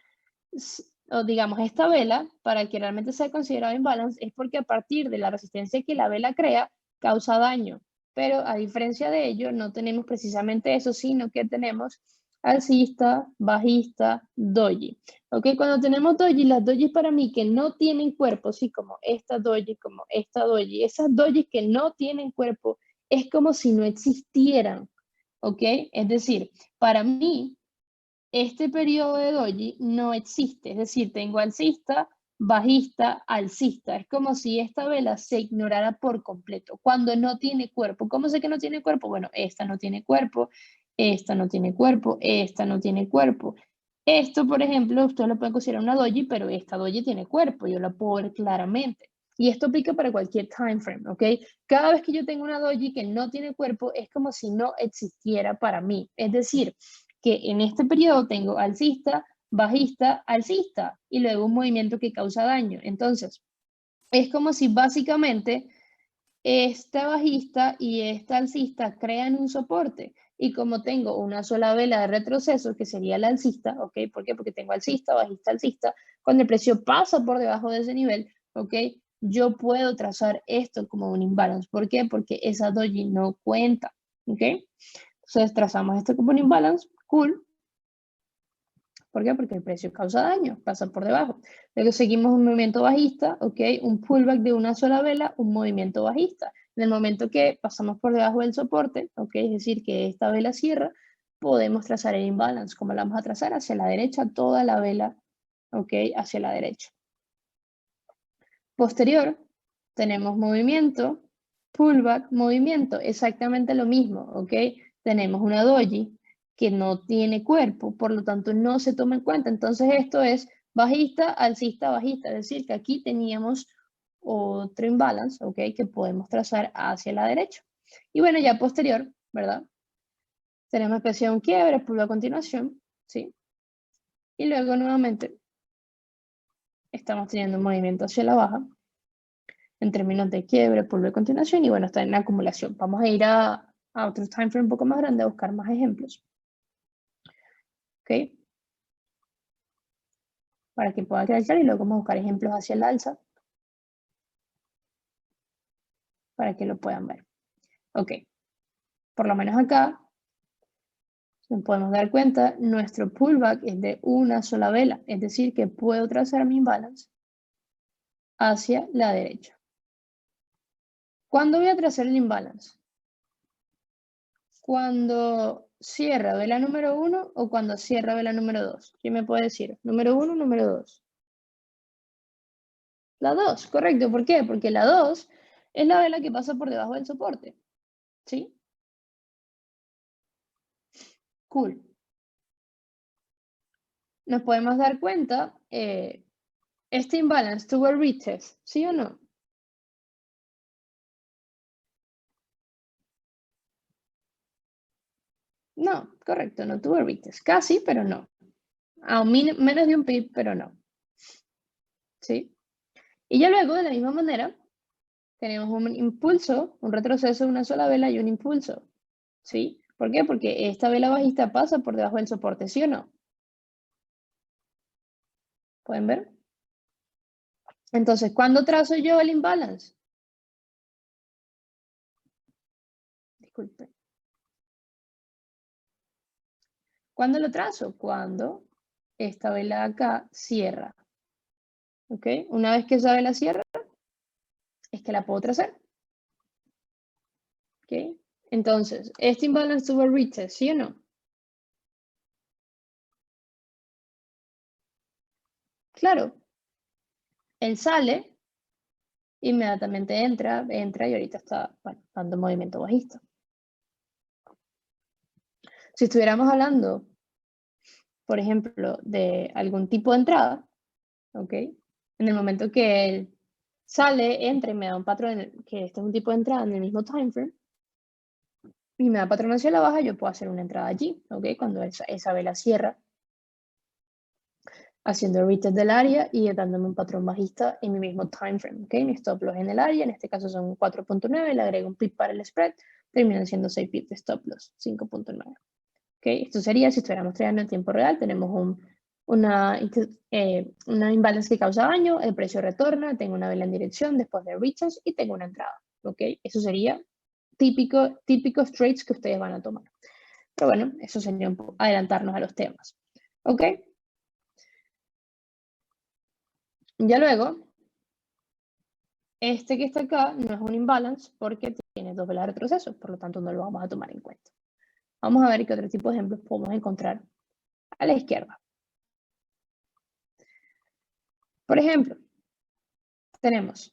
o digamos, esta vela, para que realmente sea considerado imbalance, es porque a partir de la resistencia que la vela crea, causa daño. Pero a diferencia de ello, no tenemos precisamente eso, sino que tenemos alcista, bajista, doji. ¿Ok? Cuando tenemos doji, las dojis para mí que no tienen cuerpo, sí, como esta doji, esas dojis que no tienen cuerpo, es como si no existieran. ¿Ok? Es decir, para mí, este periodo de doji no existe. Es decir, tengo alcista, bajista, alcista. Es como si esta vela se ignorara por completo, cuando no tiene cuerpo. ¿Cómo sé que no tiene cuerpo? Bueno, esta no tiene cuerpo, esta no tiene cuerpo, esta no tiene cuerpo. Esto, por ejemplo, usted lo puede considerar una doji, pero esta doji tiene cuerpo, yo la puedo ver claramente. Y esto aplica para cualquier time frame, ¿ok? Cada vez que yo tengo una doji que no tiene cuerpo, es como si no existiera para mí. Es decir, que en este periodo tengo alcista, bajista, alcista, y luego un movimiento que causa daño. Entonces, es como si básicamente esta bajista y esta alcista crean un soporte. Y como tengo una sola vela de retroceso, que sería la alcista, ¿ok? ¿Por qué? Porque tengo alcista, bajista, alcista. Cuando el precio pasa por debajo de ese nivel, ¿ok? Yo puedo trazar esto como un imbalance. ¿Por qué? Porque esa doji no cuenta, ¿ok? Entonces trazamos esto como un imbalance, cool. ¿Por qué? Porque el precio causa daño, pasa por debajo. Luego seguimos un movimiento bajista, ¿ok? Un pullback de una sola vela, un movimiento bajista. En el momento que pasamos por debajo del soporte, ¿ok? Es decir, que esta vela cierra, podemos trazar el imbalance. ¿Cómo la vamos a trazar? Hacia la derecha, toda la vela, ¿ok? Hacia la derecha. Posterior, tenemos movimiento, pullback, movimiento, exactamente lo mismo, ¿ok? Tenemos una doji que no tiene cuerpo, por lo tanto no se toma en cuenta. Entonces esto es bajista, alcista, bajista, es decir, que aquí teníamos otro imbalance, ¿ok? Que podemos trazar hacia la derecha. Y bueno, ya posterior, ¿verdad? Tenemos especie de un quiebre, pullback a continuación, ¿sí? Y luego nuevamente estamos teniendo un movimiento hacia la baja, en términos de quiebre, pullback a continuación, y bueno, está en acumulación. Vamos a ir a otro time frame un poco más grande a buscar más ejemplos. ¿Ok? Para que pueda quedar claro, y luego vamos a buscar ejemplos hacia el alza para que lo puedan ver. Ok. Por lo menos acá, si podemos dar cuenta, nuestro pullback es de una sola vela, es decir, que puedo trazar mi imbalance hacia la derecha. ¿Cuándo voy a trazar el imbalance? Cuando cierra vela número 1 o cuando cierra vela número 2. ¿Quién me puede decir? ¿Número 1 o número 2? La 2, correcto. ¿Por qué? Porque la 2 es la vela que pasa por debajo del soporte. ¿Sí? Cool. Nos podemos dar cuenta, este imbalance tuvo el retest, ¿sí o no? No, correcto, no tuvo el retest. Casi, pero no. A menos de un pip, pero no. ¿Sí? Y ya luego, de la misma manera, tenemos un impulso, un retroceso de una sola vela y un impulso. ¿Sí? ¿Por qué? Porque esta vela bajista pasa por debajo del soporte, ¿sí o no? ¿Pueden ver? Entonces, ¿cuándo trazo yo el imbalance? Disculpe. ¿Cuándo lo trazo? Cuando esta vela acá cierra. ¿Ok? Una vez que esa vela cierra, es que la puedo trazar. ¿Ok? Entonces, este imbalance tuvo retest, ¿sí o no? Claro, él sale, inmediatamente entra y ahorita está dando movimiento bajista. Si estuviéramos hablando, por ejemplo, de algún tipo de entrada, ¿ok? En el momento que él sale, entra y me da un patrón, que este es un tipo de entrada en el mismo time frame, y me da patrón hacia la baja, yo puedo hacer una entrada allí, ¿ok? Cuando esa vela cierra, haciendo el retest del área y dándome un patrón bajista en mi mismo time frame, ¿ok? Mi stop loss en el área, en este caso son 4.9, le agrego un pip para el spread, terminan siendo 6 pips de stop loss, 5.9. ¿Ok? Esto sería si estuviéramos trabajando en tiempo real, tenemos una imbalance que causa daño, el precio retorna, tengo una vela en dirección después de retest y tengo una entrada, ¿ok? Eso sería típicos trades que ustedes van a tomar. Pero bueno, eso sería adelantarnos a los temas. ¿Ok? Ya luego, este que está acá no es un imbalance porque tiene dos velas de retroceso, por lo tanto no lo vamos a tomar en cuenta. Vamos a ver qué otro tipo de ejemplos podemos encontrar a la izquierda. Por ejemplo, tenemos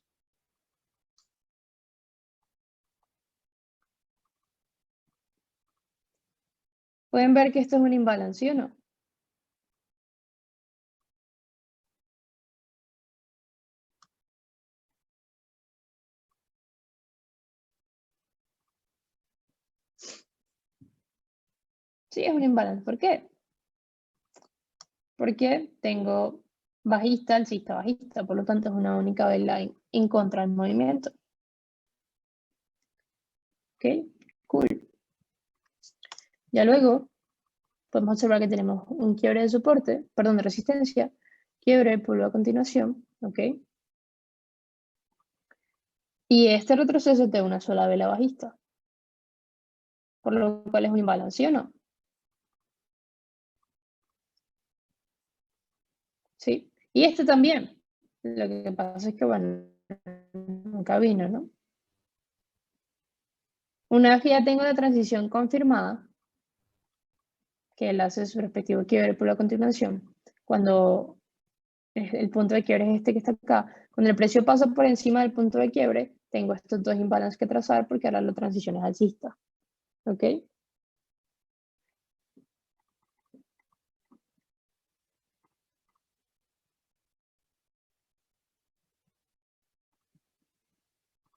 ¿pueden ver que esto es un imbalance, sí o no? Sí, es un imbalance. ¿Por qué? Porque tengo bajista, alcista, bajista, por lo tanto es una única vela en contra del movimiento. ¿Ok? Cool. Ya luego podemos observar que tenemos un quiebre de soporte, perdón, de resistencia, quiebre, polvo a continuación, ¿ok? Y este retroceso es de una sola vela bajista, por lo cual es un imbalance, ¿sí o no? Sí. Y este también. Lo que pasa es que, bueno, nunca vino, ¿no? Una vez que ya tengo la transición confirmada, que él hace su respectivo quiebre por la continuación, cuando el punto de quiebre es este que está acá, cuando el precio pasa por encima del punto de quiebre, tengo estos dos imbalances que trazar porque ahora la transición es alcista. ¿Ok?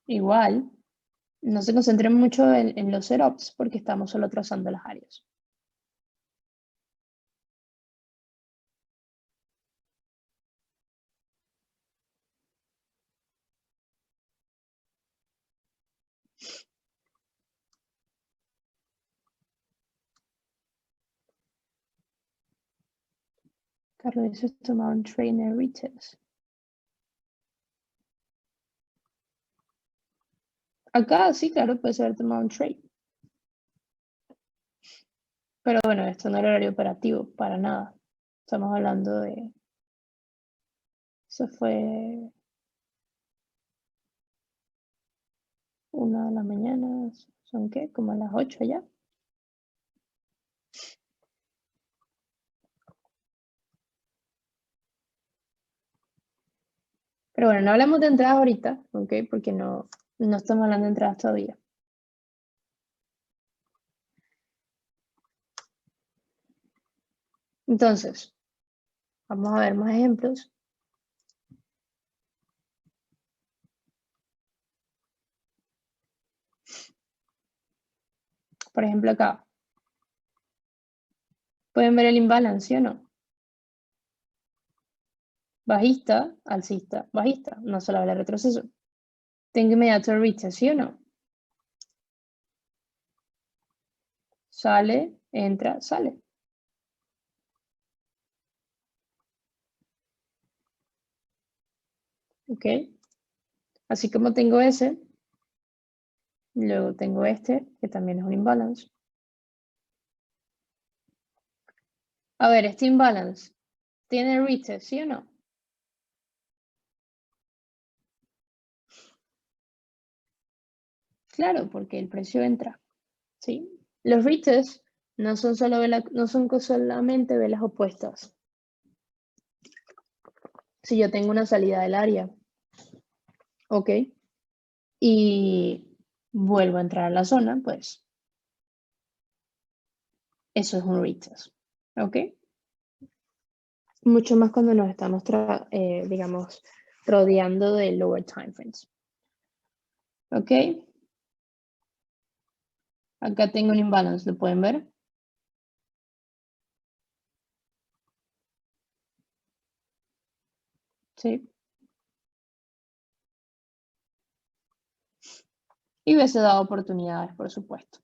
Igual, no se concentren mucho en los setups porque estamos solo trazando las áreas. Carlos dice tomar un trainer retest. Acá sí, claro, puede ser tomar un trade. Pero bueno, esto no es horario operativo, para nada. Estamos hablando de... Eso fue 1 de la mañana. ¿Son qué? Como a las 8 ya. Pero bueno, no hablamos de entradas ahorita, ¿ok? Porque no estamos hablando de entradas todavía. Entonces, vamos a ver más ejemplos. Por ejemplo, acá. ¿Pueden ver el imbalance, sí o no? Bajista, alcista, bajista. No solo habla de retroceso. Tengo inmediato retest, ¿sí o no? Sale, entra, sale. ¿Ok? Así como tengo ese, luego tengo este, que también es un imbalance. A ver, este imbalance, ¿tiene retest, sí o no? Claro, porque el precio entra, ¿sí? Los retests no son, no son solamente velas opuestas. Si yo tengo una salida del área, ¿ok? Y vuelvo a entrar a la zona, pues eso es un retest, ¿ok? Mucho más cuando nos estamos, digamos, rodeando de lower time frames. ¿Ok? Acá tengo un imbalance, ¿lo pueden ver? Sí. Y hubiese dado oportunidades, por supuesto.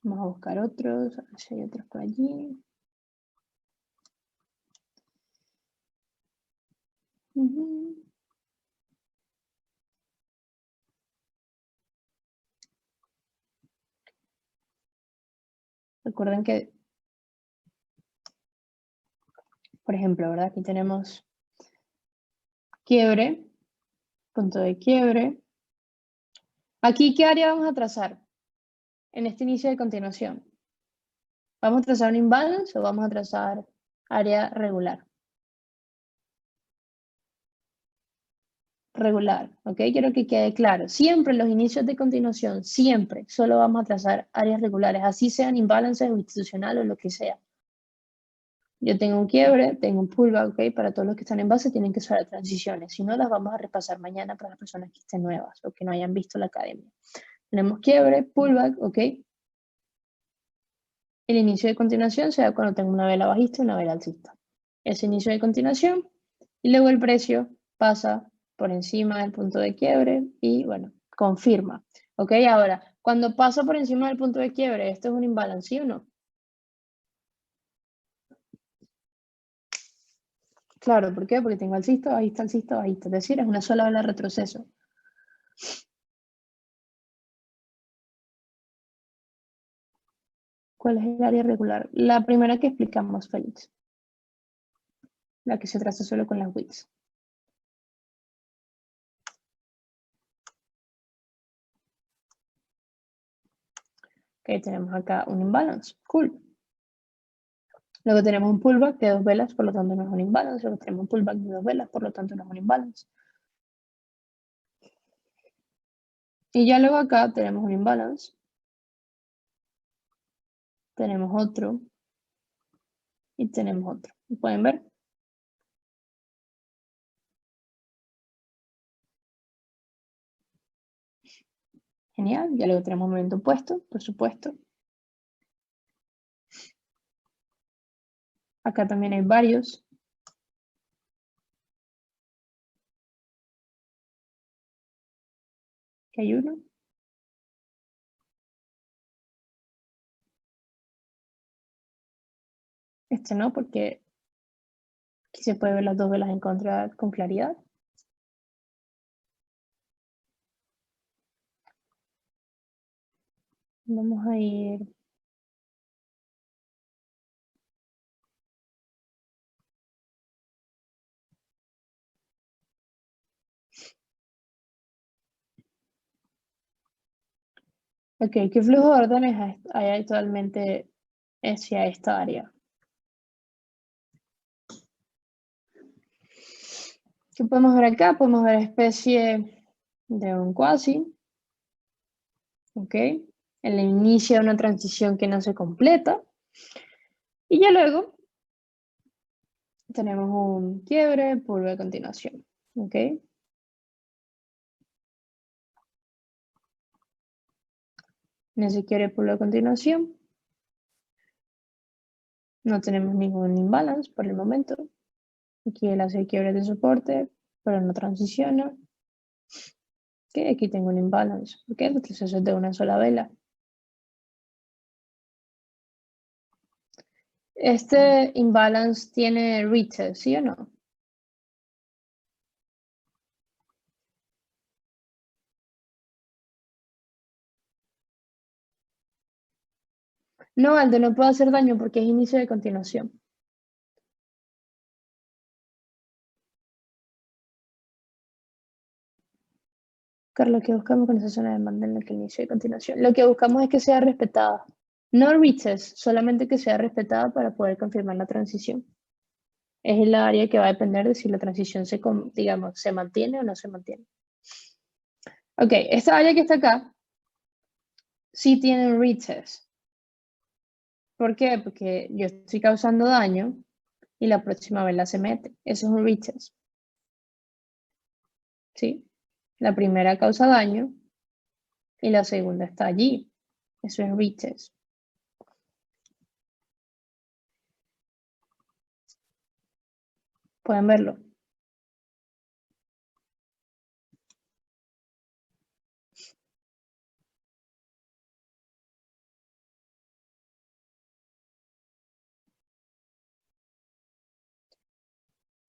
Vamos a buscar otros, a ver si hay otros por allí. Recuerden que, por ejemplo, ¿verdad? Aquí tenemos quiebre, punto de quiebre. Aquí, ¿qué área vamos a trazar en este inicio de continuación? ¿Vamos a trazar un imbalance o vamos a trazar área regular? Regular, ¿ok? Quiero que quede claro. Siempre en los inicios de continuación, siempre, solo vamos a trazar áreas regulares, así sean imbalances o institucional o lo que sea. Yo tengo un quiebre, tengo un pullback, ¿ok? Para todos los que están en base tienen que usar transiciones. Si no, las vamos a repasar mañana para las personas que estén nuevas o que no hayan visto la academia. Tenemos quiebre, pullback, ¿ok? El inicio de continuación se da cuando tengo una vela bajista y una vela alcista. Ese inicio de continuación y luego el precio pasa por encima del punto de quiebre y, bueno, confirma. ¿Ok? Ahora, cuando pasa por encima del punto de quiebre, ¿esto es un imbalance, sí o no? Claro, ¿por qué? Porque tengo alcista, bajista, alcista, bajista. Es decir, es una sola vela de retroceso. ¿Cuál es el área regular? La primera que explicamos, Félix. La que se traza solo con las wicks. Ok, tenemos acá un imbalance. Cool. Luego tenemos un pullback de 2 velas, por lo tanto no es un imbalance. Luego tenemos un pullback de 2 velas, por lo tanto no es un imbalance. Y ya luego acá tenemos un imbalance. Tenemos otro. Y tenemos otro. ¿Pueden ver? Genial. Ya luego tenemos movimiento opuesto, por supuesto. Acá también hay varios. Aquí hay uno. Este no, porque aquí se puede ver las 2 velas en contra con claridad. Vamos a ir. Ok, ¿qué flujo de órdenes hay actualmente hacia esta área? ¿Qué podemos ver acá? Podemos ver especie de un quasi. Ok, el inicio de una transición que no se completa. Y ya luego tenemos un quiebre, pullback a continuación. Ok. En ese quiebre, pullback a continuación. No tenemos ningún imbalance por el momento. Aquí él hace quiebres de soporte, pero no transiciona. Okay, aquí tengo un imbalance. Ok, el proceso es de una sola vela. Este imbalance tiene retest, ¿sí o no? No, Aldo, no puede hacer daño porque es inicio de continuación. Carlos, lo que buscamos con esa zona de demanda en la que inicio de continuación. Lo que buscamos es que sea respetada. No retest, solamente que sea respetada para poder confirmar la transición. Es el área que va a depender de si la transición digamos, se mantiene o no se mantiene. Ok, esta área que está acá sí tiene un retest. ¿Por qué? Porque yo estoy causando daño y la próxima vela se mete. Eso es un retest. ¿Sí? La primera causa daño y la segunda está allí. Eso es retest. Pueden verlo.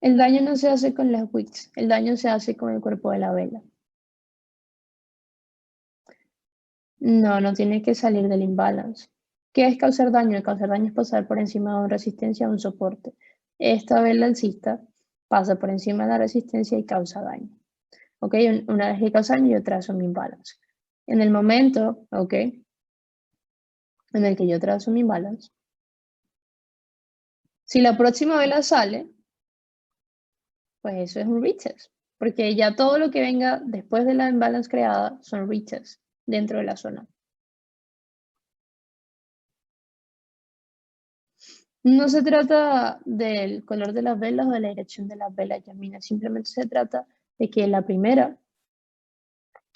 El daño no se hace con las wicks, el daño se hace con el cuerpo de la vela. No, no tiene que salir del imbalance. ¿Qué es causar daño? Causar daño es pasar por encima de una resistencia o un soporte. Esta vela alcista pasa por encima de la resistencia y causa daño. ¿Ok? Una vez que causa daño, yo trazo mi imbalance. En el momento, ¿ok? En el que yo trazo mi imbalance, si la próxima vela sale, pues eso es un retest, porque ya todo lo que venga después de la imbalance creada son retests dentro de la zona. No se trata del color de las velas o de la dirección de las velas, Yamina, simplemente se trata de que la primera,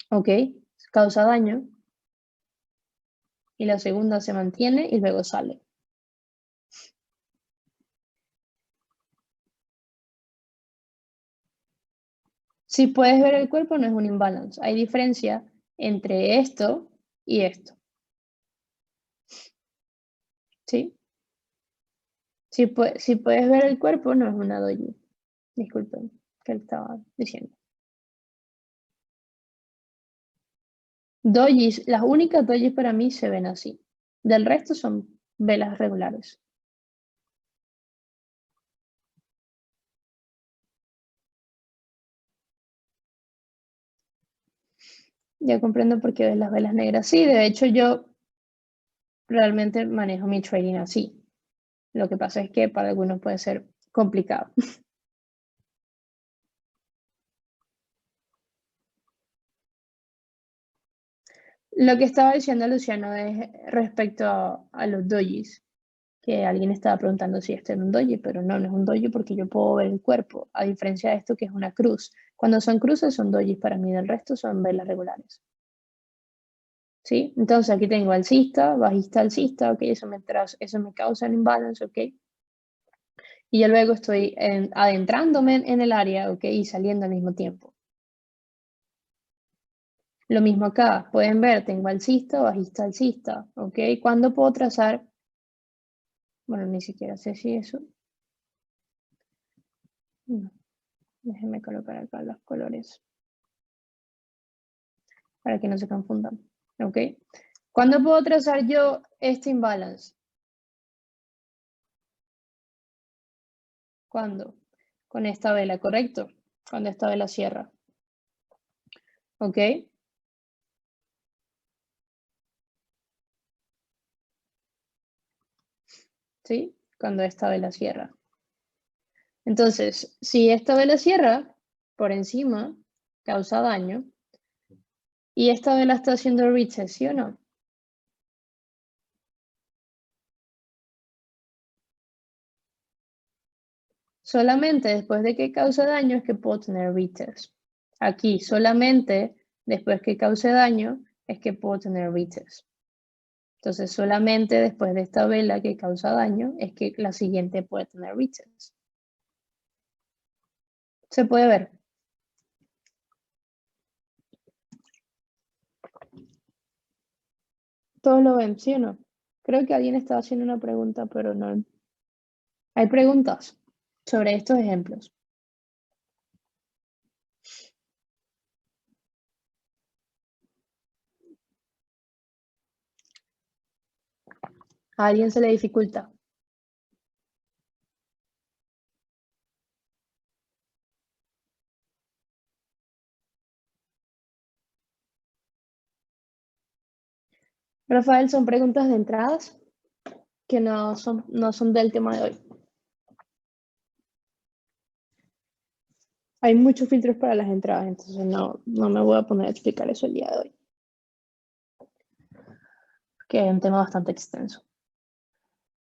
¿ok? Causa daño y la segunda se mantiene y luego sale. Si puedes ver el cuerpo, no es un imbalance. Hay diferencia entre esto y esto. ¿Sí? Si puedes ver el cuerpo, no es una doji. Disculpen, que le estaba diciendo. Dojis, las únicas dojis para mí se ven así. Del resto son velas regulares. Ya comprendo por qué ves las velas negras. Sí, de hecho yo realmente manejo mi trading así. Lo que pasa es que para algunos puede ser complicado. Lo que estaba diciendo Luciano es respecto a los dojis, que alguien estaba preguntando si este era un doji, pero no, no es un doji porque yo puedo ver el cuerpo, a diferencia de esto que es una cruz. Cuando son cruces son dojis para mí, del resto son velas regulares. ¿Sí? Entonces aquí tengo alcista, bajista, alcista, ok, eso me causa un imbalance, ok. Y yo luego estoy adentrándome en el área, ok, y saliendo al mismo tiempo. Lo mismo acá, pueden ver, tengo alcista, bajista, alcista, ok. ¿Cuándo puedo trazar? Bueno, ni siquiera sé si eso. No, déjenme colocar acá los colores para que no se confundan, ok. ¿Cuándo puedo trazar yo este imbalance? ¿Cuándo? Con esta vela, ¿correcto? Cuando esta vela cierra, ok. ¿Sí? Cuando esta vela cierra. Entonces, si esta vela cierra por encima, causa daño, y esta vela está haciendo reset, ¿sí o no? Solamente después de que cause daño es que puedo tener retest. Aquí, solamente después que cause daño es que puedo tener retest. Entonces, solamente después de esta vela que causa daño es que la siguiente puede tener retest. Se puede ver. Todos lo ven, ¿sí o no? Creo que alguien estaba haciendo una pregunta, pero no. Hay preguntas sobre estos ejemplos. A alguien se le dificulta. Rafael, son preguntas de entradas que no son del tema de hoy. Hay muchos filtros para las entradas, entonces no me voy a poner a explicar eso el día de hoy, que es un tema bastante extenso.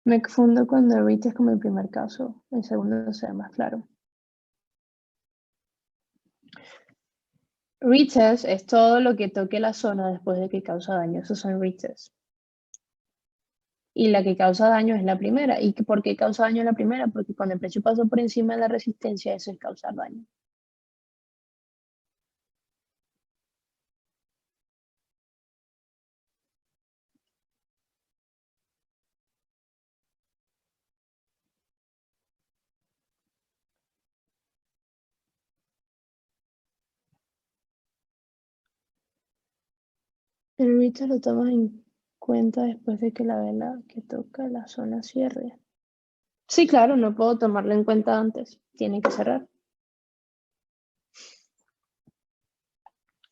Me confundo cuando REIT es como el primer caso, el segundo sea más claro. Retest es todo lo que toque la zona después de que causa daño, esos son retests. Y la que causa daño es la primera. ¿Y por qué causa daño la primera? Porque cuando el precio pasa por encima de la resistencia, eso es causar daño. El retest lo tomas en cuenta después de que la vela que toca la zona cierre. Sí, claro, no puedo tomarlo en cuenta antes. Tiene que cerrar.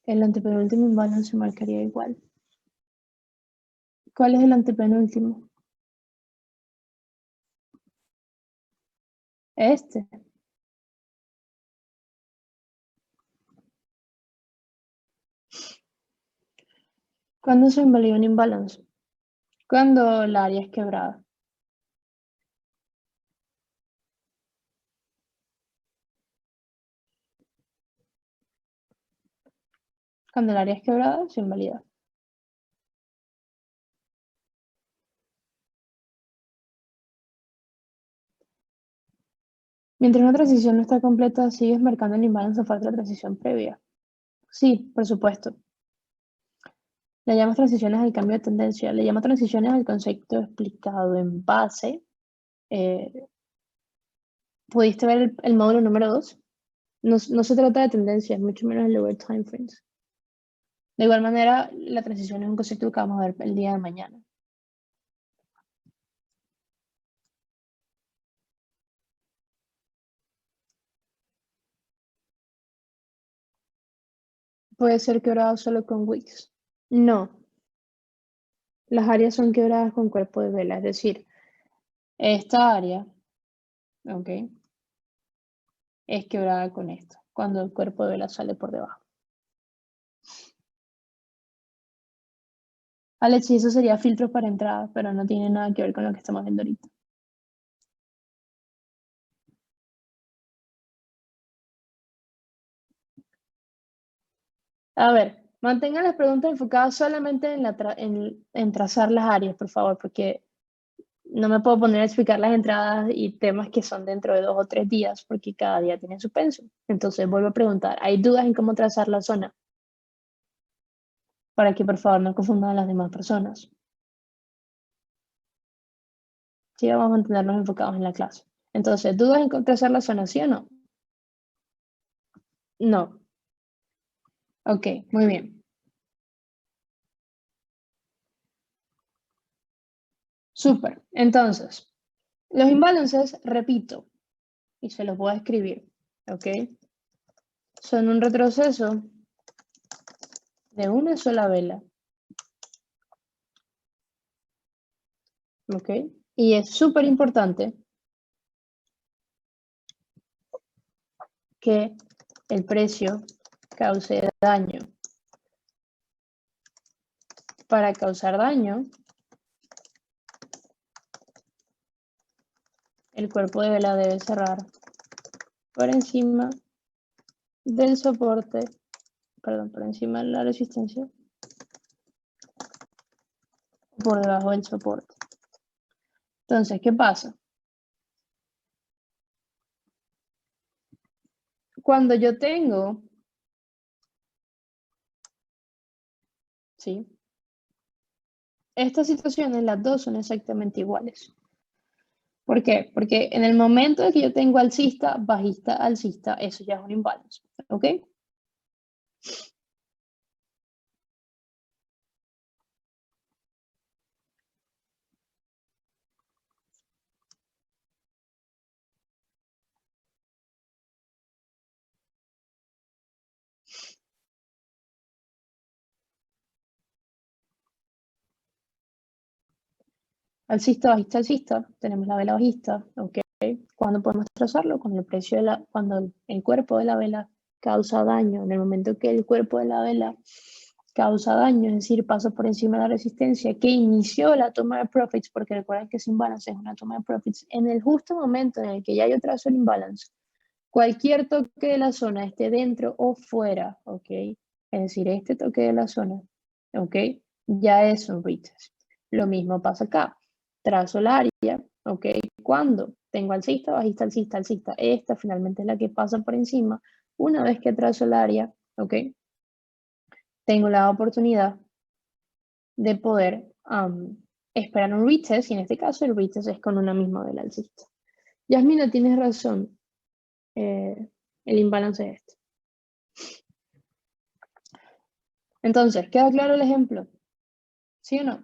El antepenúltimo imbalance marcaría igual. ¿Cuál es el antepenúltimo? Este. ¿Cuándo se invalida un imbalance? Cuando el área es quebrada. Cuando el área es quebrada, se invalida. Mientras una transición no está completa, sigues marcando el imbalance fuerte de la transición previa. Sí, por supuesto. Le llamas transiciones al cambio de tendencia. Le llamas transiciones al concepto explicado en base. ¿Pudiste ver el módulo número 2? No se trata de tendencias, mucho menos de lower time frames. De igual manera, la transición es un concepto que vamos a ver el día de mañana. Puede ser quebrado solo con wicks. No, las áreas son quebradas con cuerpo de vela, es decir, esta área, ¿ok? Es quebrada con esto, cuando el cuerpo de vela sale por debajo. Alex, y eso sería filtros para entrada, pero no tiene nada que ver con lo que estamos viendo ahorita. A ver, mantengan las preguntas enfocadas solamente en trazar las áreas, por favor, porque no me puedo poner a explicar las entradas y temas que son dentro de 2 o 3 días, porque cada día tiene su peso. Entonces vuelvo a preguntar, ¿hay dudas en cómo trazar la zona? Para que por favor no confundan a las demás personas. Sí, vamos a mantenernos enfocados en la clase. Entonces, ¿dudas en cómo trazar la zona, sí o no? No. Ok, muy bien. Súper. Entonces, los imbalances, repito, y se los voy a escribir, ¿ok? Son un retroceso de una sola vela, ¿ok? Y es súper importante que el precio cause daño. Para causar daño, el cuerpo de vela debe cerrar por encima del soporte, perdón, por encima de la resistencia, por debajo del soporte. Entonces, ¿qué pasa? Cuando yo tengo, ¿sí? Estas situaciones, las dos son exactamente iguales. ¿Por qué? Porque en el momento de que yo tengo alcista, bajista, alcista, eso ya es un imbalance, ¿ok? Alcista, bajista, alcista, tenemos la vela bajista, ¿ok? ¿Cuándo podemos trazarlo? Cuando el precio de cuando el cuerpo de la vela causa daño, en el momento que el cuerpo de la vela causa daño, es decir, pasa por encima de la resistencia que inició la toma de profits, porque recuerden que ese imbalance es una toma de profits, en el justo momento en el que ya yo trazo el imbalance, cualquier toque de la zona, esté dentro o fuera, ¿ok? Es decir, este toque de la zona, ¿ok? Ya es un retest. Lo mismo pasa acá. Trazo la área, ¿ok? Cuando tengo alcista, bajista, alcista, alcista. Esta finalmente es la que pasa por encima. Una vez que trazo el área, ¿ok? Tengo la oportunidad de poder esperar un retest, y en este caso el retest es con una misma vela alcista. Yasmina, tienes razón. El imbalance es este. Entonces, ¿queda claro el ejemplo? ¿Sí o no?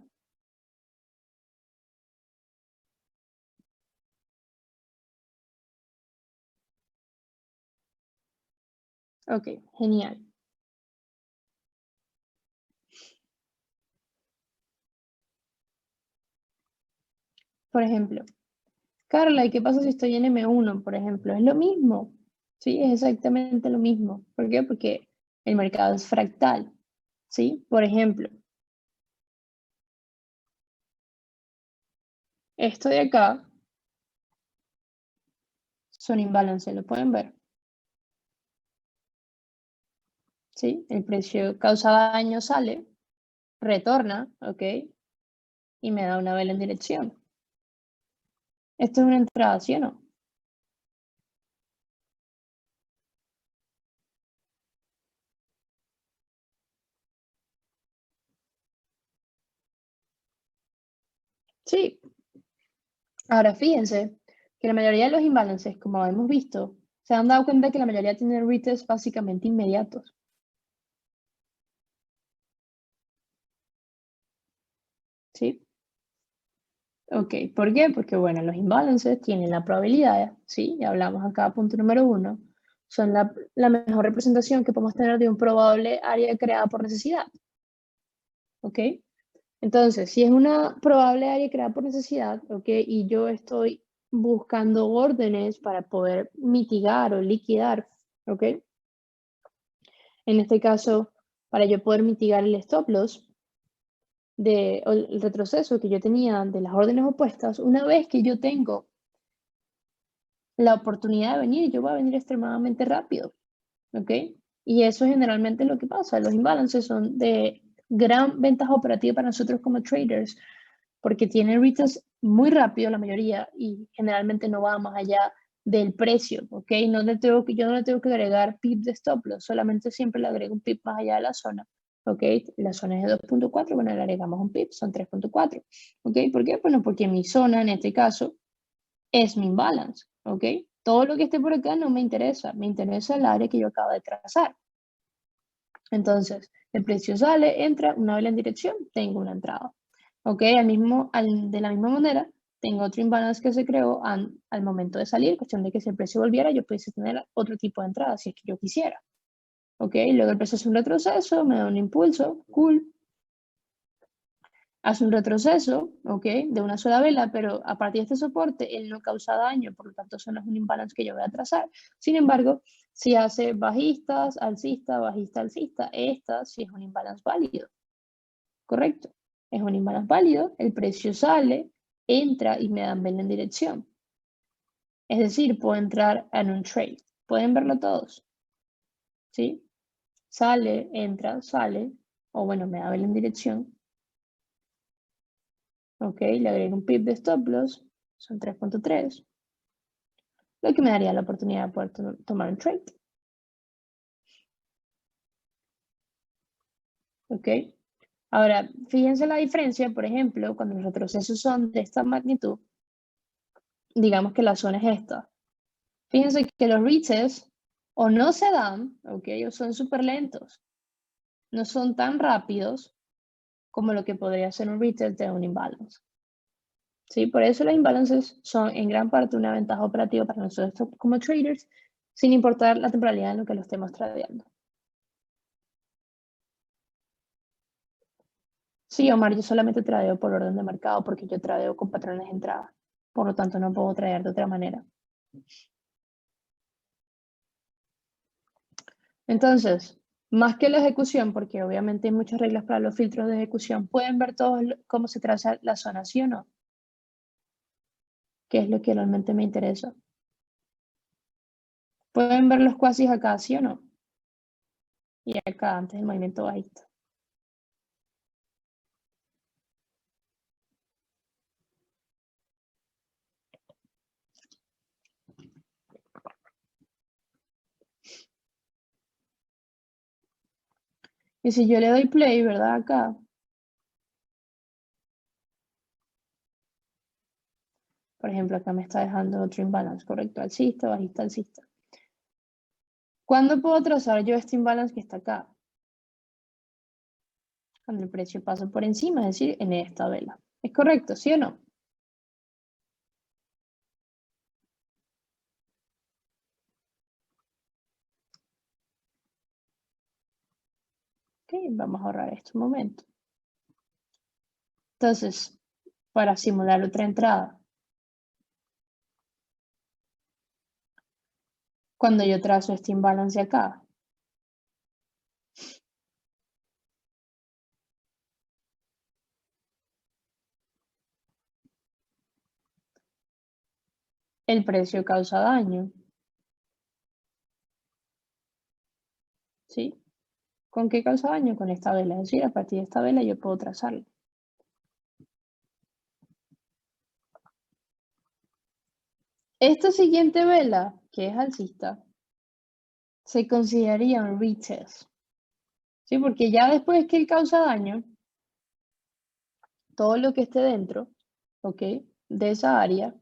Ok, genial. Por ejemplo, Carla, ¿y qué pasa si estoy en M1, por ejemplo? Es lo mismo. Sí, es exactamente lo mismo. ¿Por qué? Porque el mercado es fractal. ¿Sí? Por ejemplo, esto de acá son imbalance, ¿lo pueden ver? ¿Sí? El precio causaba daño sale, retorna, ¿ok? Y me da una vela en dirección. Esto es una entrada, ¿sí o no? Sí. Ahora fíjense que la mayoría de los imbalances, como hemos visto, se han dado cuenta que la mayoría tienen retests básicamente inmediatos. ¿Sí? Ok, ¿por qué? Porque, bueno, los imbalances tienen la probabilidad, ¿sí? Ya hablamos acá, punto número 1, son la mejor representación que podemos tener de un probable área creada por necesidad. ¿Ok? Entonces, si es una probable área creada por necesidad, ¿ok? Y yo estoy buscando órdenes para poder mitigar o liquidar, ¿ok? En este caso, para yo poder mitigar el stop loss o el retroceso que yo tenía de las órdenes opuestas, una vez que yo tengo la oportunidad de venir, yo voy a venir extremadamente rápido, ¿ok? Y eso es generalmente lo que pasa. Los imbalances son de gran ventaja operativa para nosotros como traders, porque tienen returns muy rápido la mayoría y generalmente no va más allá del precio, ¿ok? Yo no le tengo que agregar pip de stop loss, solamente siempre le agrego un pip más allá de la zona, ¿ok? La zona es de 2.4, bueno, le agregamos un pip, son 3.4, ¿ok? ¿Por qué? Bueno, porque mi zona en este caso es mi imbalance, ¿ok? Todo lo que esté por acá no me interesa, me interesa el área que yo acabo de trazar. Entonces, el precio sale, entra, una vela en dirección, tengo una entrada. ¿Ok? De la misma manera, tengo otro imbalance que se creó al momento de salir, cuestión de que si el precio volviera, yo pudiese tener otro tipo de entrada si es que yo quisiera. ¿Ok? Luego el precio hace un retroceso, me da un impulso, cool, hace un retroceso, ¿ok? De una sola vela, pero a partir de este soporte, él no causa daño, por lo tanto, eso no es un imbalance que yo voy a trazar. Sin embargo, si hace bajistas, alcista, bajista, alcista, esta sí es un imbalance válido, ¿correcto? Es un imbalance válido, el precio sale, entra y me dan vela en dirección. Es decir, puedo entrar en un trade. ¿Pueden verlo todos? ¿Sí? Sale, entra, sale, o bueno, me da vela en dirección. Ok, le agrego un pip de stop loss, son 3.3, lo que me daría la oportunidad de poder tomar un trade. Ok, ahora fíjense la diferencia, por ejemplo, cuando los retrocesos son de esta magnitud, digamos que la zona es esta. Fíjense que los retests o no se dan, ok, o son súper lentos, no son tan rápidos como lo que podría ser un retest de un imbalance. ¿Sí? Por eso los imbalances son en gran parte una ventaja operativa para nosotros como traders, sin importar la temporalidad en lo que lo estemos tradeando. Sí, Omar, yo solamente tradeo por orden de mercado porque yo tradeo con patrones de entrada. Por lo tanto, no puedo tradear de otra manera. Entonces, más que la ejecución, porque obviamente hay muchas reglas para los filtros de ejecución, pueden ver todos cómo se traza la zona, ¿sí o no? Que es lo que realmente me interesa. Pueden ver los cuasis acá, ¿sí o no? Y acá antes del movimiento bajista. Y si yo le doy play, ¿verdad? Acá, por ejemplo, acá me está dejando otro imbalance, ¿correcto? Alcista, bajista, alcista. ¿Cuándo puedo trazar yo este imbalance que está acá? Cuando el precio pasa por encima, es decir, en esta vela. ¿Es correcto, sí o no? Vamos a ahorrar este momento. Entonces, para simular otra entrada, cuando yo trazo este imbalance acá, el precio causa daño, ¿sí? ¿Con qué causa daño? Con esta vela, es decir, a partir de esta vela yo puedo trazarlo. Esta siguiente vela, que es alcista, se consideraría un retest, ¿sí? Porque ya después que él causa daño, todo lo que esté dentro, ¿ok? De esa área,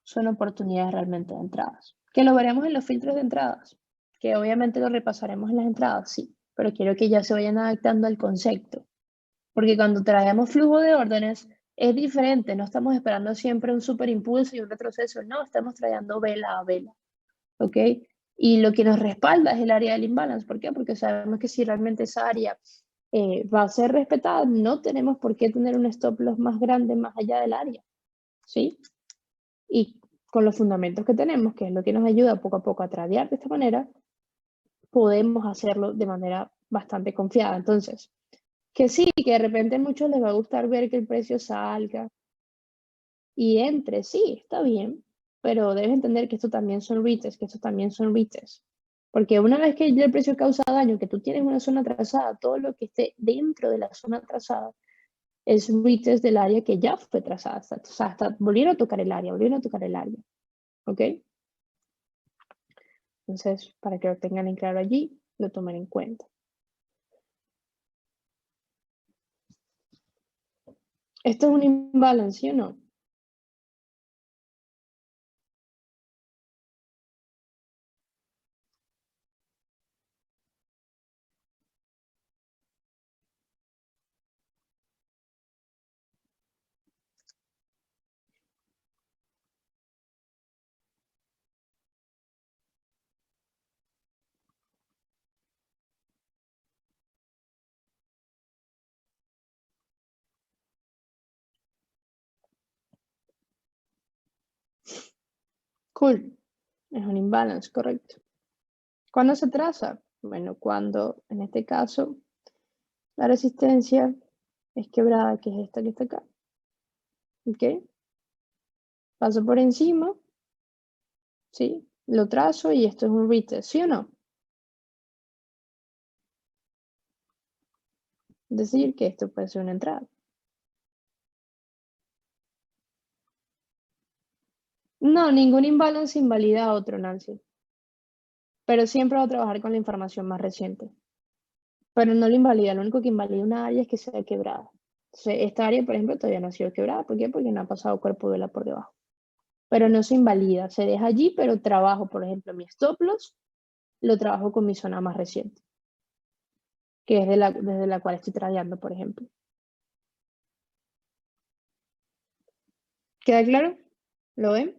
son oportunidades realmente de entradas. Que lo veremos en los filtros de entradas, que obviamente lo repasaremos en las entradas, sí, pero quiero que ya se vayan adaptando al concepto, porque cuando traemos flujo de órdenes es diferente, no estamos esperando siempre un superimpulso y un retroceso, no, estamos trayendo vela a vela, ¿ok? Y lo que nos respalda es el área del imbalance, ¿por qué? Porque sabemos que si realmente esa área va a ser respetada, no tenemos por qué tener un stop loss más grande más allá del área, ¿sí? Y con los fundamentos que tenemos, que es lo que nos ayuda poco a poco a tradear de esta manera, podemos hacerlo de manera bastante confiada. Entonces, que sí, que de repente a muchos les va a gustar ver que el precio salga y entre, sí, está bien, pero debes entender que esto también son retests, que esto también son retests. Porque una vez que el precio causa daño, que tú tienes una zona trazada, todo lo que esté dentro de la zona trazada es retest del área que ya fue trazada. O sea, hasta volvieron a tocar el área, volvieron a tocar el área. ¿Ok? Entonces, para que lo tengan en claro allí, lo tomen en cuenta. ¿Esto es un imbalance, sí o no? Cool. Es un imbalance, correcto. ¿Cuándo se traza? Bueno, cuando, en este caso, la resistencia es quebrada, que es esta que está acá. ¿Ok? Paso por encima, ¿sí? Lo trazo y esto es un retest, ¿sí o no? Es decir, que esto puede ser una entrada. No, ningún imbalance invalida a otro, Nancy. Pero siempre va a trabajar con la información más reciente. Pero no lo invalida, lo único que invalida una área es que sea quebrada. Entonces, esta área, por ejemplo, todavía no ha sido quebrada. ¿Por qué? Porque no ha pasado cuerpo de vela por debajo. Pero no se invalida, se deja allí, pero trabajo, por ejemplo, mi stop loss, lo trabajo con mi zona más reciente, que es desde la cual estoy tradeando, por ejemplo. ¿Queda claro? ¿Lo ven?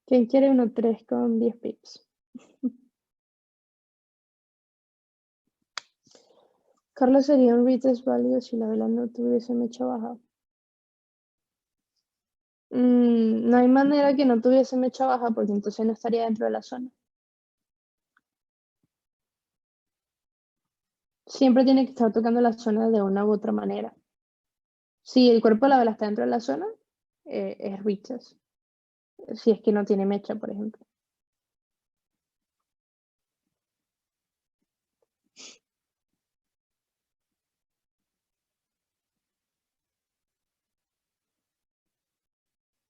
¿Quién quiere 1.3 con 10 pips? Carlos, sería un retest válido si la vela no tuviese mecha baja. No hay manera que no tuviese mecha baja porque entonces no estaría dentro de la zona. Siempre tiene que estar tocando la zona de una u otra manera. Si el cuerpo de la vela está dentro de la zona, es retest. Si es que no tiene mecha, por ejemplo.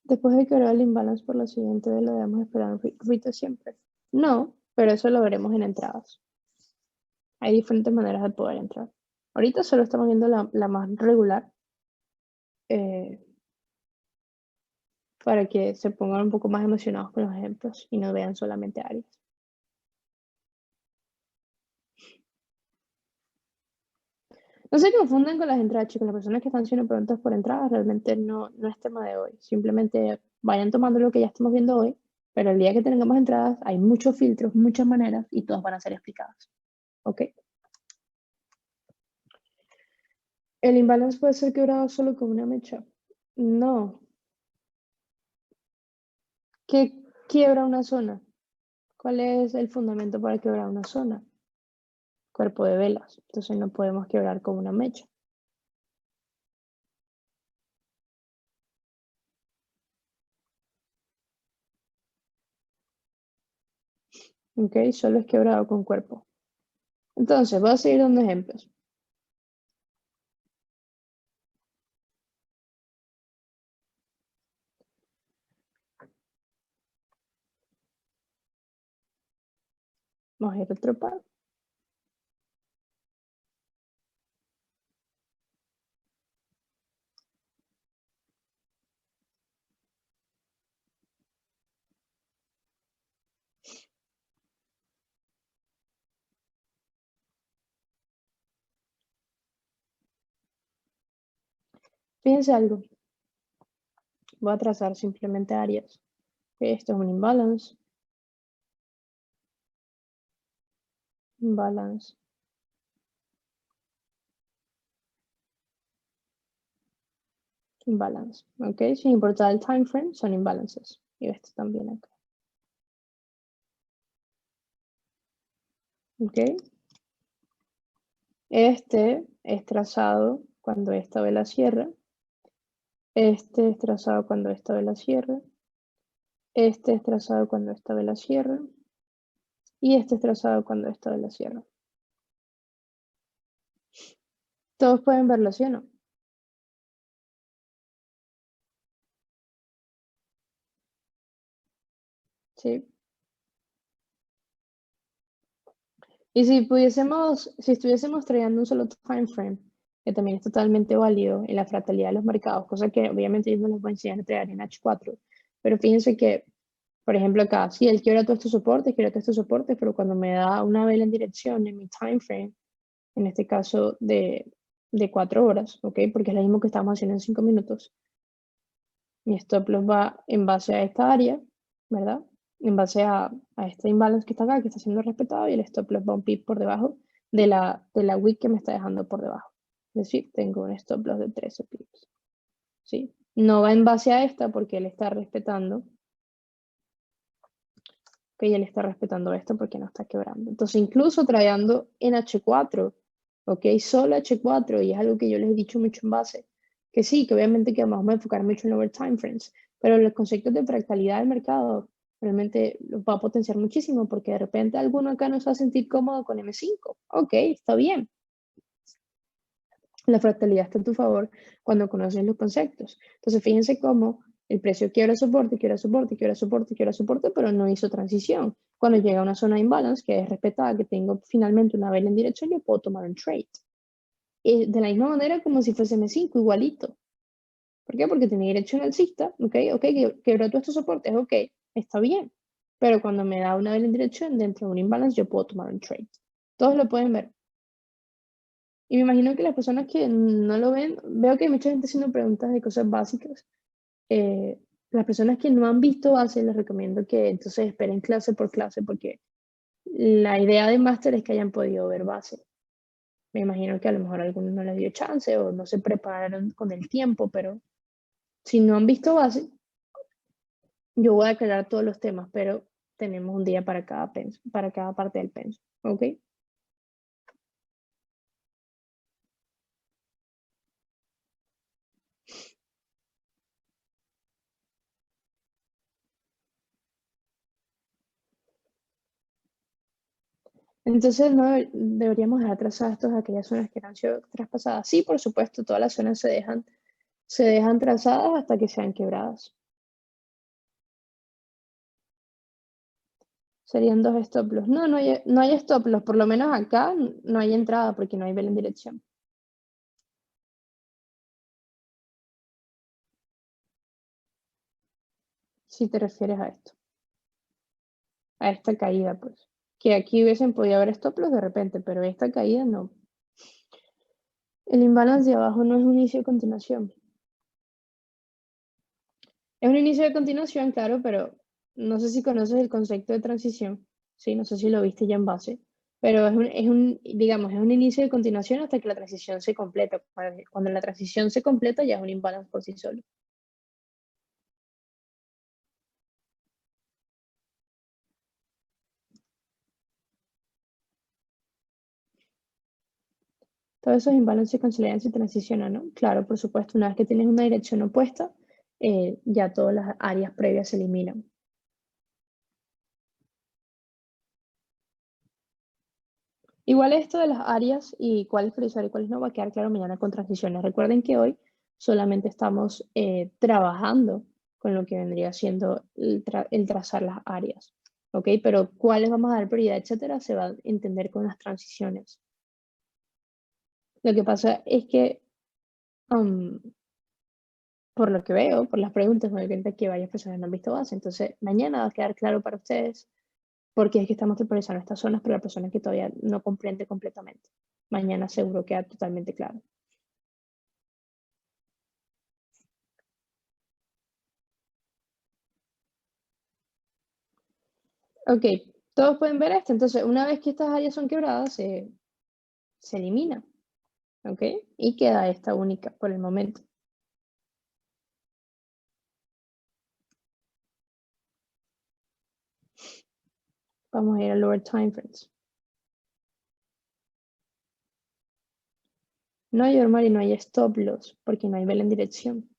Después de quebrar el imbalance por la siguiente vela, debemos esperar un retest siempre. No, pero eso lo veremos en entradas. Hay diferentes maneras de poder entrar. Ahorita solo estamos viendo la más regular eh, para que se pongan un poco más emocionados con los ejemplos y no vean solamente áreas. No se confundan con las entradas, chicos. Las personas que están haciendo preguntas por entradas realmente no es tema de hoy. Simplemente vayan tomando lo que ya estamos viendo hoy, pero el día que tengamos entradas hay muchos filtros, muchas maneras y todas van a ser explicadas. ¿Ok? ¿El imbalance puede ser quebrado solo con una mecha? No. ¿Qué quiebra una zona? ¿Cuál es el fundamento para quebrar una zona? Cuerpo de velas. Entonces no podemos quebrar con una mecha. ¿Ok? Solo es quebrado con cuerpo. Entonces, voy a seguir dando ejemplos. Vamos a ir a otro par. Fíjense algo. Voy a trazar simplemente áreas. Esto es un imbalance. Imbalance. Imbalance. ¿Ok? Sin importar el time frame, son imbalances. Y esto también acá. ¿Ok? Este es trazado cuando esta vela cierra. Este es trazado cuando esta vela cierra. Este es trazado cuando esta vela cierra. Y este es trazado cuando esta vela cierra. Todos pueden verlo, ¿sí o no? Sí. Y si estuviésemos trayendo un solo time frame, que también es totalmente válido en la fractalidad de los mercados, cosa que obviamente yo no les voy a enseñar a traer en H4, pero fíjense que, por ejemplo, acá, sí, él quiebra todos estos soportes, pero cuando me da una vela en dirección en mi time frame, en este caso de 4 horas, ¿ok? Porque es lo mismo que estamos haciendo en 5 minutos, mi stop loss va en base a esta área, ¿verdad? En base a este imbalance que está acá, que está siendo respetado, y el stop loss va un pip por debajo de la wick que me está dejando por debajo. Es decir, tengo un stop loss de 13 pips. ¿Sí? No va en base a esta porque él está respetando. Que él está respetando esto porque no está quebrando. Entonces, incluso trayendo en H4, ¿ok? Solo H4, y es algo que yo les he dicho mucho en base, que sí, que obviamente que vamos a enfocar mucho en lower time frames, pero los conceptos de fractalidad del mercado realmente los va a potenciar muchísimo porque de repente alguno acá nos va a sentir cómodo con M5. Ok, está bien. La fractalidad está a tu favor cuando conoces los conceptos. Entonces, fíjense cómo el precio quiebra soporte, quiebra soporte, quiebra soporte, quiebra soporte, pero no hizo transición. Cuando llega a una zona de imbalance, que es respetada, que tengo finalmente una vela en dirección, yo puedo tomar un trade. De la misma manera como si fuese M5, igualito. ¿Por qué? Porque tenía dirección alcista, ok, quebró todos estos soportes, ok, está bien. Pero cuando me da una vela en dirección dentro de un imbalance, yo puedo tomar un trade. Todos lo pueden ver. Y me imagino que las personas que no lo ven, veo que hay mucha gente haciendo preguntas de cosas básicas. Las personas que no han visto base, les recomiendo que entonces esperen clase por clase, porque la idea de máster es que hayan podido ver base. Me imagino que a lo mejor a algunos no les dio chance o no se prepararon con el tiempo, pero si no han visto base, yo voy a aclarar todos los temas, pero tenemos un día para cada parte del penso, ¿ok? Entonces no deberíamos dejar trazadas todas aquellas zonas que han sido traspasadas. Sí, por supuesto, todas las zonas se dejan trazadas hasta que sean quebradas. Serían dos stop loss. No hay stop loss, por lo menos acá no hay entrada porque no hay vela en dirección. Si te refieres a esto, a esta caída, pues. Que aquí hubiesen podido haber stop loss de repente, pero esta caída no. El imbalance de abajo no es un inicio de continuación. Es un inicio de continuación, claro, pero no sé si conoces el concepto de transición. Sí, no sé si lo viste ya en base. Pero digamos, es un inicio de continuación hasta que la transición se completa. Cuando la transición se completa ya es un imbalance por sí solo. Todos esos imbalances se cancelarían si transicionan, ¿no? Claro, por supuesto, una vez que tienes una dirección opuesta, ya todas las áreas previas se eliminan. Igual esto de las áreas y cuáles priorizar y cuáles no va a quedar claro mañana con transiciones. Recuerden que hoy solamente estamos trabajando con lo que vendría siendo el trazar las áreas, ¿ok? Pero cuáles vamos a dar prioridad, etcétera, se va a entender con las transiciones. Lo que pasa es que, um, por lo que veo, por las preguntas, me doy cuenta que varias personas no han visto base. Entonces, mañana va a quedar claro para ustedes por qué es que estamos temporizando estas zonas, pero la persona que todavía no comprende completamente. Mañana seguro queda totalmente claro. Ok, todos pueden ver esto. Entonces, una vez que estas áreas son quebradas, se elimina. Ok, y queda esta única por el momento. Vamos a ir a lower time frames. No hay normal y no hay stop loss porque no hay vela en dirección.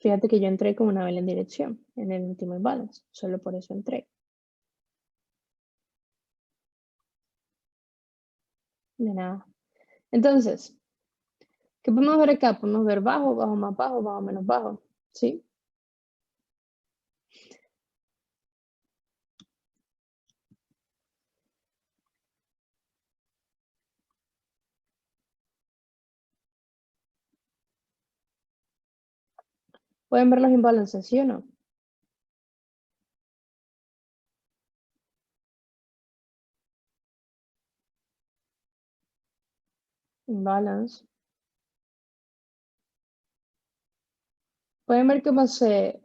Fíjate que yo entré con una vela en dirección en el último imbalance, solo por eso entré. De nada. Entonces, ¿qué podemos ver acá? Podemos ver bajo, bajo más bajo, bajo menos bajo. ¿Sí? ¿Pueden ver los imbalances, sí o no? Imbalance. Pueden ver cómo se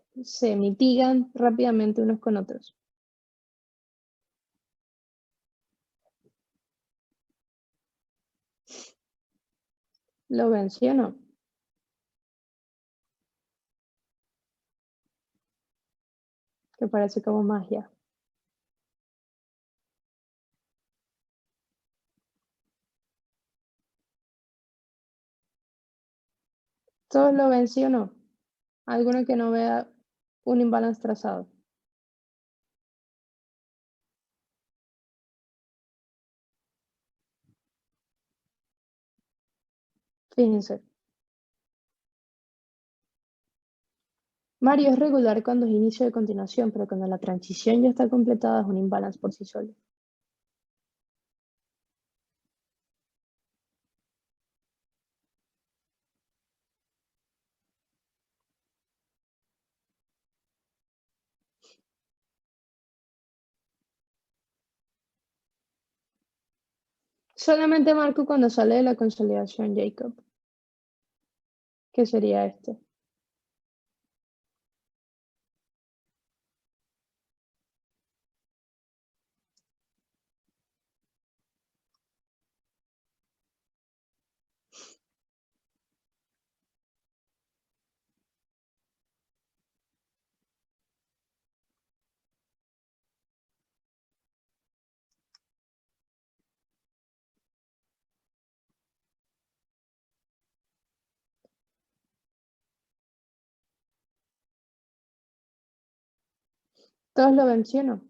mitigan rápidamente unos con otros. ¿Lo ven, sí o no? Que parece como magia. ¿Todos lo ven, sí o no? ¿Alguno que no vea un imbalance trazado? Fíjense. Mario es regular cuando es inicio de continuación, pero cuando la transición ya está completada es un imbalance por sí solo. Solamente marco cuando sale de la consolidación Jacob, que sería este. ¿Todos lo ven, sí o no?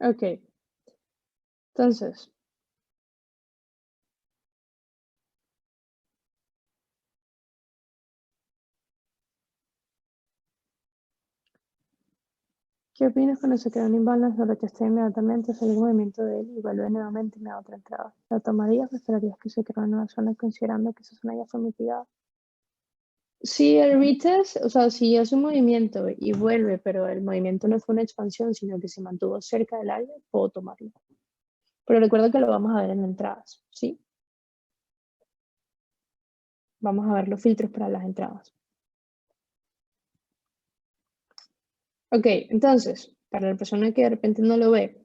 Ok, entonces, ¿Qué opinas cuando se crea un imbalance? Lo testé inmediatamente, sale el movimiento de él y vuelve nuevamente y me da otra entrada. ¿La tomarías o esperarías que se crea una nueva zona considerando que esa zona ya fue mitigada? Si el retest, o sea, si hace un movimiento y vuelve, pero el movimiento no fue una expansión, sino que se mantuvo cerca del área, puedo tomarlo. Pero recuerda que lo vamos a ver en entradas, ¿sí? Vamos a ver los filtros para las entradas. Ok, entonces, para la persona que de repente no lo ve,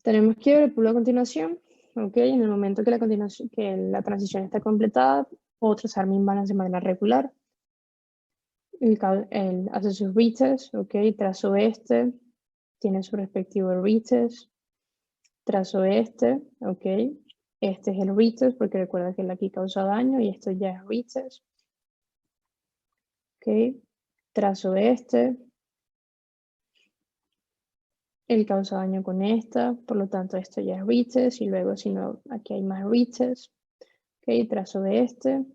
tenemos quiebre, pulo a continuación. Ok, en el momento que la transición está completada, puedo trazar mi imbalance de manera regular. Hace sus retests, ok, trazo este, tiene su respectivo retest, trazo este, ok, este es el retest porque recuerda que el aquí causa daño y esto ya es retest, ok, trazo este, él causa daño con esta, por lo tanto esto ya es retest y luego si no, aquí hay más retest, ok, trazo de este,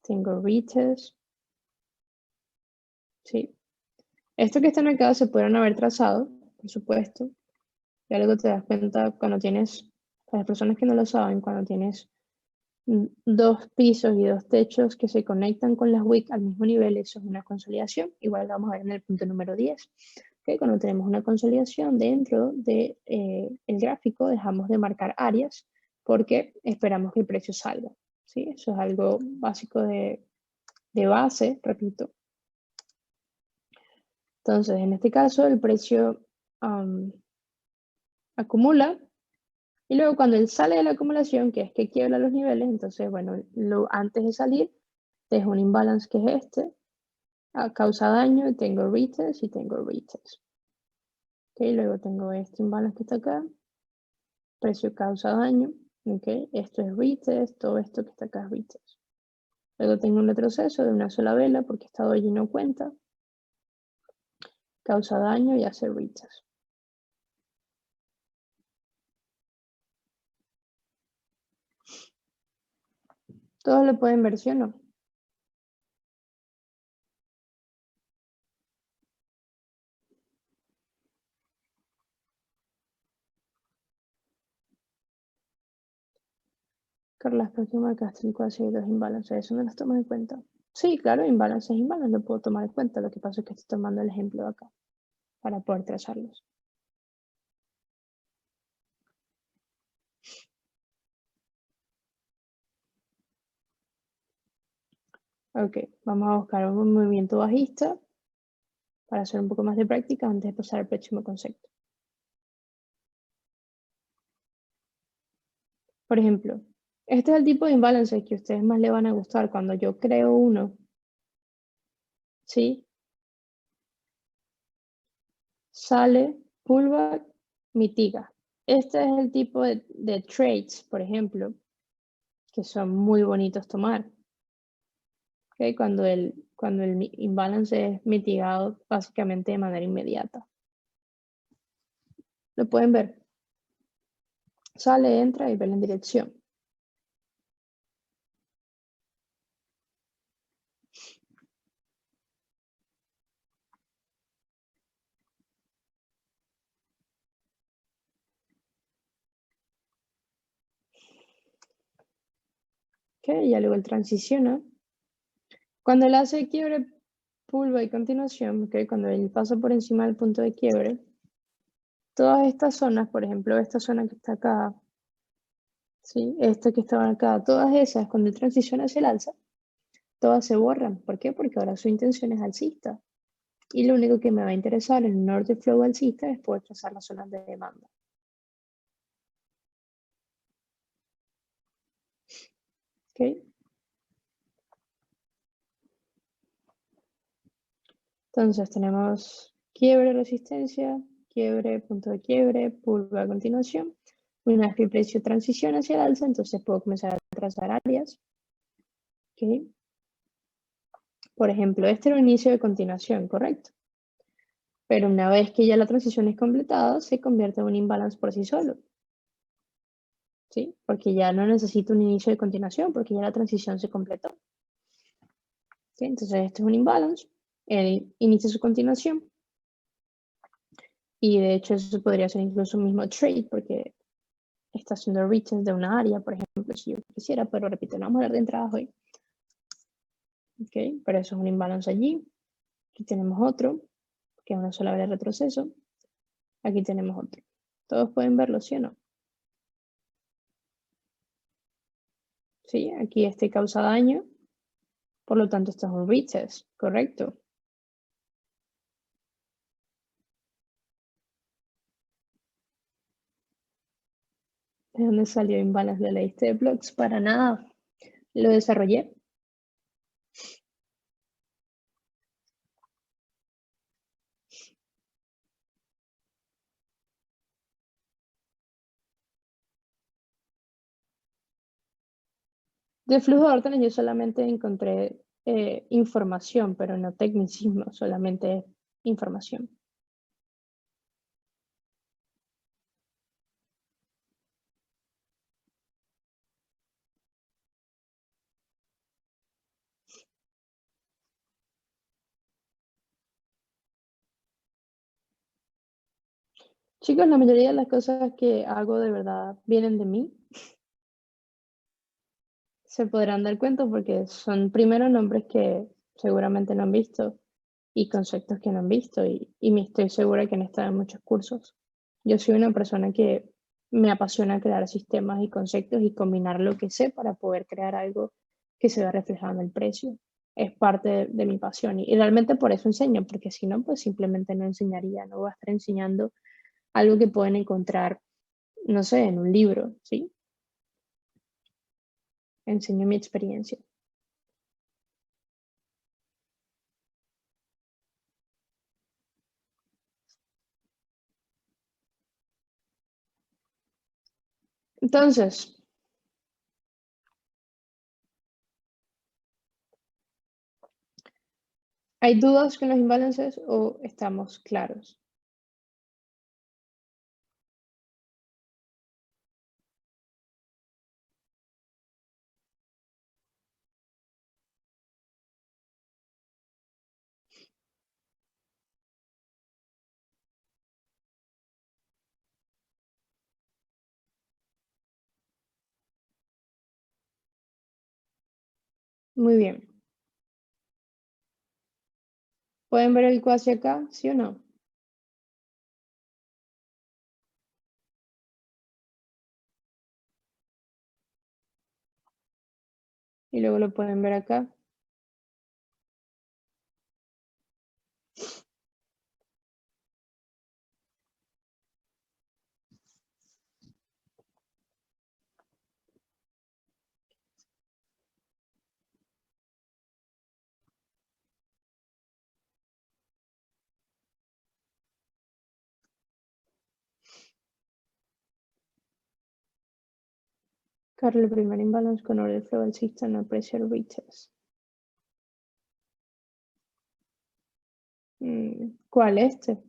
tengo retest, sí. Esto que están acá se pudieron haber trazado, por supuesto, ya luego te das cuenta cuando tienes, para las personas que no lo saben, cuando tienes dos pisos y dos techos que se conectan con las WIC al mismo nivel, eso es una consolidación. Igual lo vamos a ver en el punto número 10. ¿Okay? Cuando tenemos una consolidación dentro del el gráfico, dejamos de marcar áreas porque esperamos que el precio salga. ¿Sí? Eso es algo básico de base, repito. Entonces, en este caso, el precio acumula y luego cuando él sale de la acumulación, que es que quiebra los niveles, entonces, bueno, antes de salir, dejo un imbalance que es este, causa daño, tengo retest y tengo retest. Ok, luego tengo este imbalance que está acá, precio causa daño, ok, esto es retest, todo esto que está acá es retest. Luego tengo un retroceso de una sola vela porque esta doji no cuenta, causa daño y hace retest. Todos lo pueden ver, ¿sí o no? Carlas, ¿por qué marcaste el cuadro de dos imbalances? Eso no las tomas en cuenta. Sí, claro, imbalance es imbalance, lo puedo tomar en cuenta. Lo que pasa es que estoy tomando el ejemplo de acá para poder trazarlos. Ok, vamos a buscar un movimiento bajista para hacer un poco más de práctica antes de pasar al próximo concepto. Por ejemplo, este es el tipo de imbalance que a ustedes más le van a gustar cuando yo creo uno. ¿Sí? Sale, pullback, mitiga. Este es el tipo de trades, por ejemplo, que son muy bonitos tomar. ¿Okay? Cuando el imbalance es mitigado básicamente de manera inmediata. Lo pueden ver. Sale, entra y ve en dirección. ¿Okay? Ya luego él transiciona. Cuando él hace quiebre, pullback y continuación, ¿okay? Cuando él pasa por encima del punto de quiebre, todas estas zonas, por ejemplo, esta zona que está acá, ¿sí? Esta que estaba acá, todas esas, cuando él transiciona hacia el alza, todas se borran. ¿Por qué? Porque ahora su intención es alcista. Y lo único que me va a interesar en un order flow alcista es poder trazar las zonas de demanda. ¿Okay? Entonces tenemos quiebre, resistencia, quiebre, punto de quiebre, pullback a continuación. Una vez que el precio transiciona hacia el alza, entonces puedo comenzar a trazar áreas. ¿Okay? Por ejemplo, este era un inicio de continuación, ¿correcto? Pero una vez que ya la transición es completada, se convierte en un imbalance por sí solo. ¿Sí? Porque ya no necesito un inicio de continuación, porque ya la transición se completó. ¿Sí? Entonces, este es un imbalance. Él inicia su continuación y de hecho eso podría ser incluso un mismo trade porque está haciendo returns de una área, por ejemplo, si yo quisiera, pero repito, no vamos a hablar de entradas hoy. Ok, pero eso es un imbalance allí. Aquí tenemos otro, que es una sola vez de retroceso. Aquí tenemos otro. Todos pueden verlo, ¿sí o no? Sí, aquí este causa daño, por lo tanto esto es un retest, correcto. ¿De dónde salió imbalance de la lista de blocks? Para nada. Lo desarrollé. De flujo de órdenes yo solamente encontré información, pero no tecnicismo, solamente información. Chicos, la mayoría de las cosas que hago de verdad vienen de mí. Se podrán dar cuenta porque son primero nombres que seguramente no han visto y conceptos que no han visto y me estoy segura que han estado en muchos cursos. Yo soy una persona que me apasiona crear sistemas y conceptos y combinar lo que sé para poder crear algo que se vea reflejado en el precio. Es parte de mi pasión y realmente por eso enseño, porque si no, pues simplemente no enseñaría, no voy a estar enseñando algo que pueden encontrar, no sé, en un libro, ¿sí? Enseño mi experiencia. Entonces, ¿hay dudas con los imbalances o estamos claros? Muy bien. ¿Pueden ver el cuasi acá? ¿Sí o no? Y luego lo pueden ver acá. Carlos, el primer imbalance con order flow alcista no aprecia el retest. ¿Cuál? Este.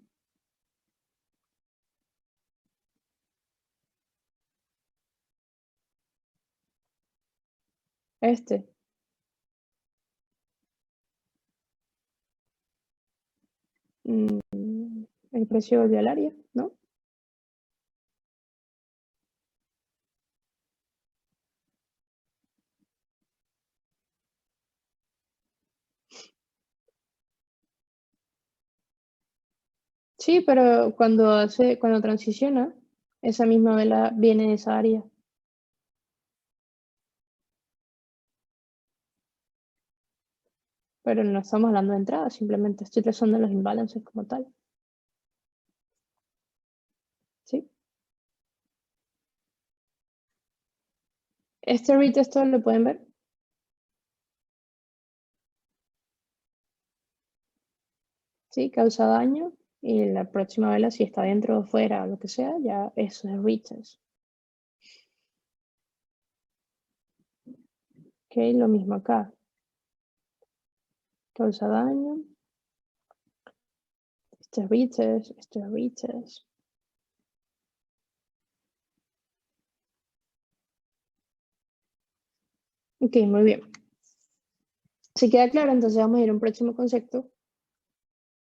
Este. Mm, el precio volvió al área, ¿no? Sí, pero cuando transiciona, esa misma vela viene de esa área. Pero no estamos hablando de entrada, simplemente estoy trazando los imbalances como tal. ¿Sí? Este retest lo pueden ver. Sí, causa daño. Y la próxima vela, si está dentro o fuera o lo que sea, ya eso es retest. Ok, lo mismo acá. Causa daño. Este es retest, este es retest. Ok, muy bien. Si queda claro, entonces vamos a ir a un próximo concepto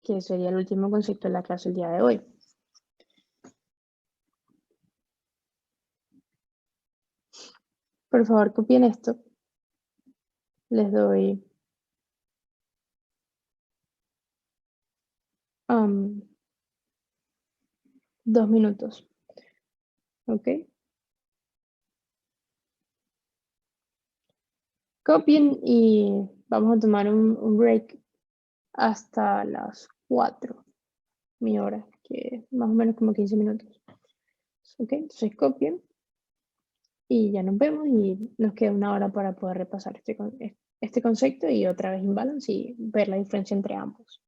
que sería el último concepto de la clase el día de hoy. Por favor, copien esto. Les doy 2 minutos. ¿Ok? Copien y vamos a tomar un break hasta las 4, mi hora, que más o menos como 15 minutos. ¿Ok? Entonces copien y ya nos vemos y nos queda una hora para poder repasar este concepto y otra vez imbalance y ver la diferencia entre ambos.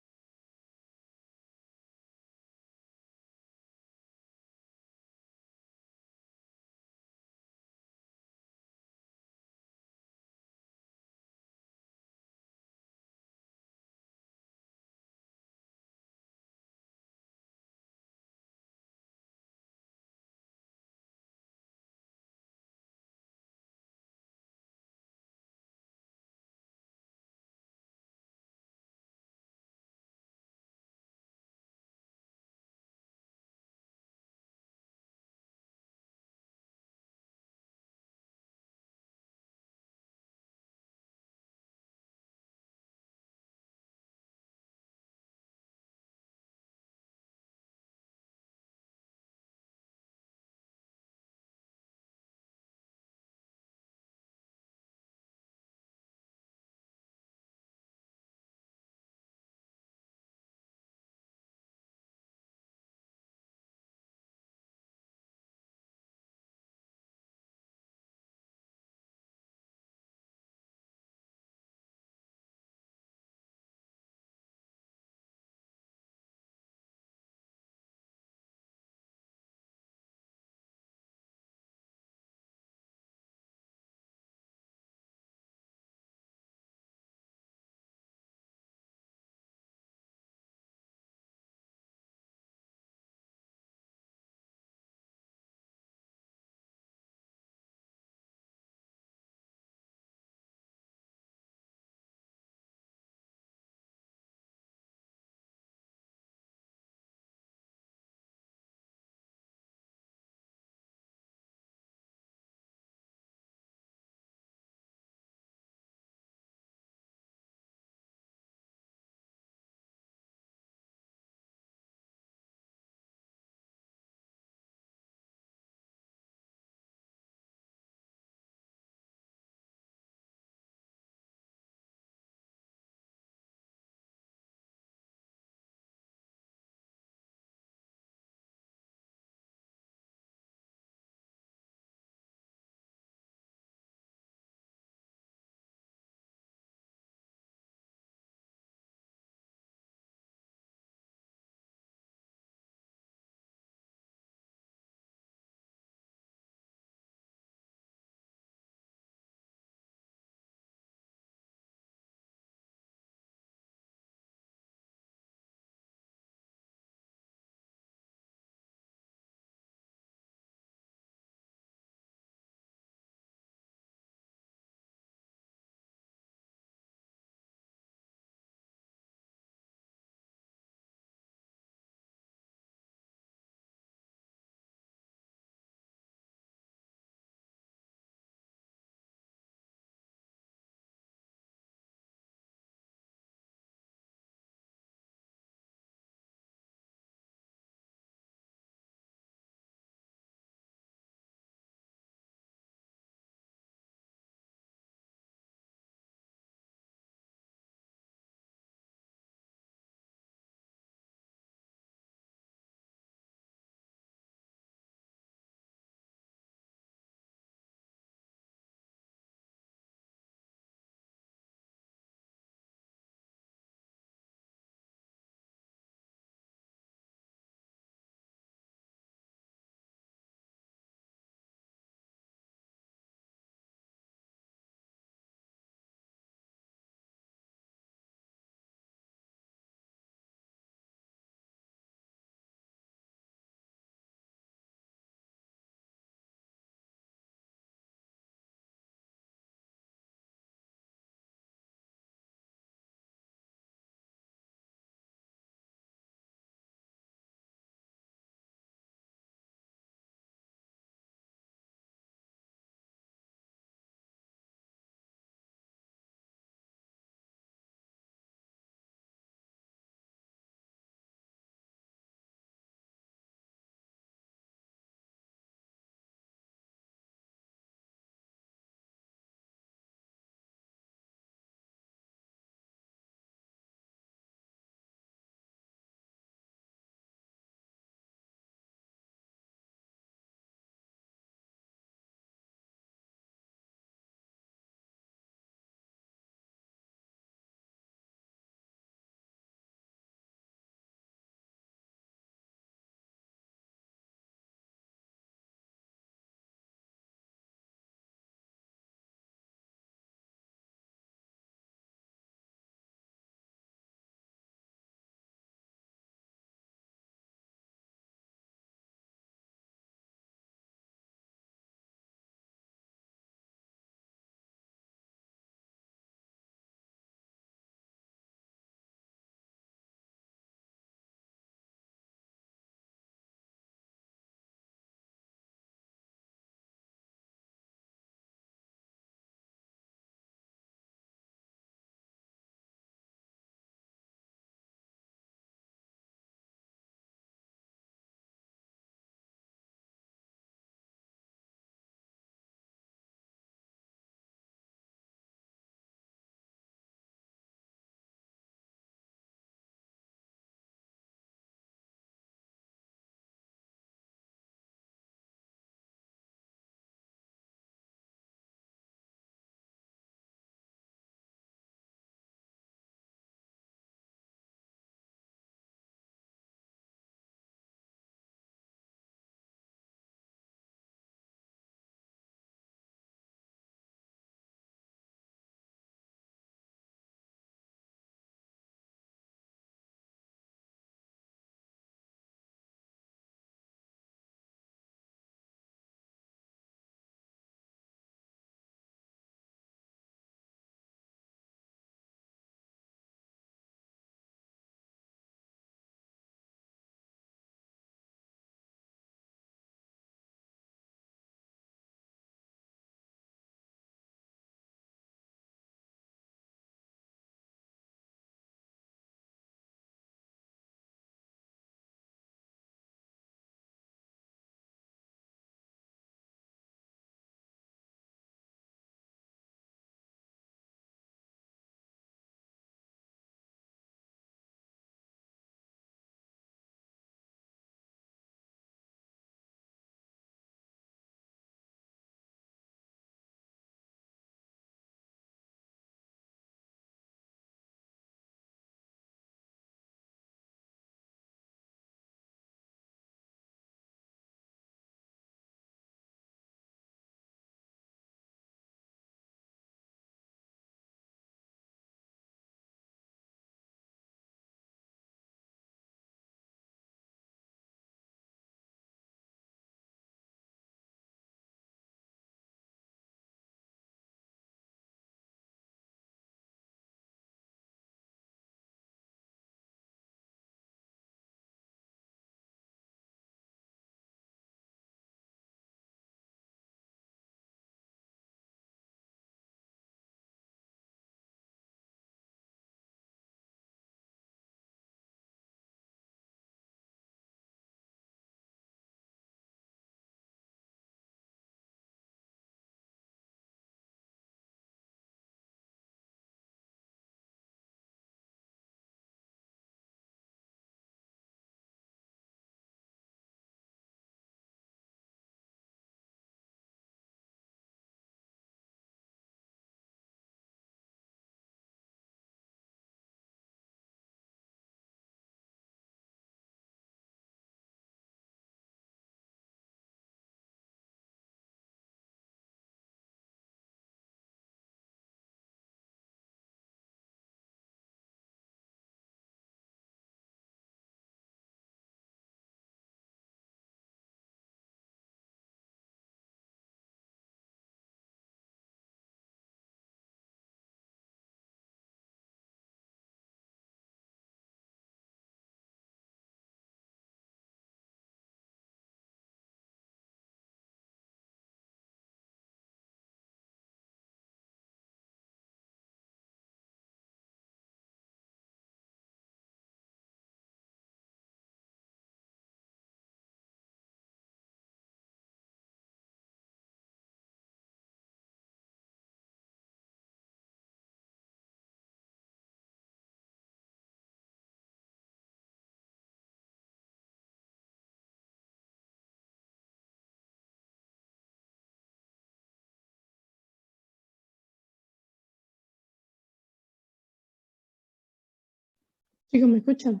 Chicos, ¿me escuchan?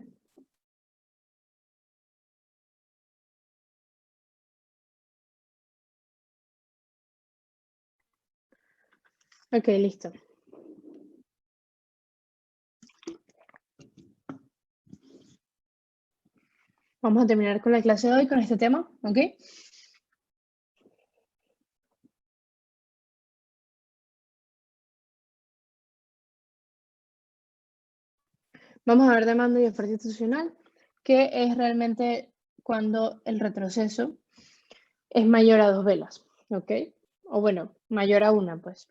Ok, listo. Vamos a terminar con la clase de hoy con este tema, ¿ok? Vamos a ver demanda y oferta institucional, que es realmente cuando el retroceso es mayor a 2 velas, ¿ok? O bueno, mayor a una, pues.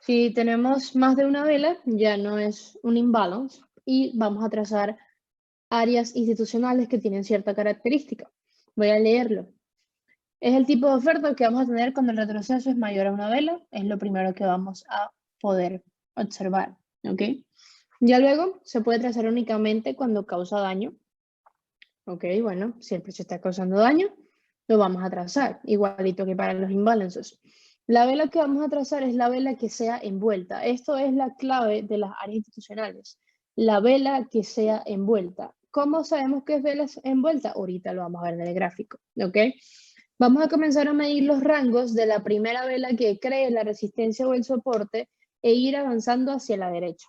Si tenemos más de una vela, ya no es un imbalance y vamos a trazar áreas institucionales que tienen cierta característica. Voy a leerlo. Es el tipo de oferta que vamos a tener cuando el retroceso es mayor a una vela. Es lo primero que vamos a poder observar, ¿ok? Ya luego se puede trazar únicamente cuando causa daño. Ok, bueno, si el precio está causando daño, lo vamos a trazar, igualito que para los imbalances. La vela que vamos a trazar es la vela que sea envuelta. Esto es la clave de las áreas institucionales. La vela que sea envuelta. ¿Cómo sabemos que es vela envuelta? Ahorita lo vamos a ver en el gráfico, ¿ok? Vamos a comenzar a medir los rangos de la primera vela que cree la resistencia o el soporte e ir avanzando hacia la derecha.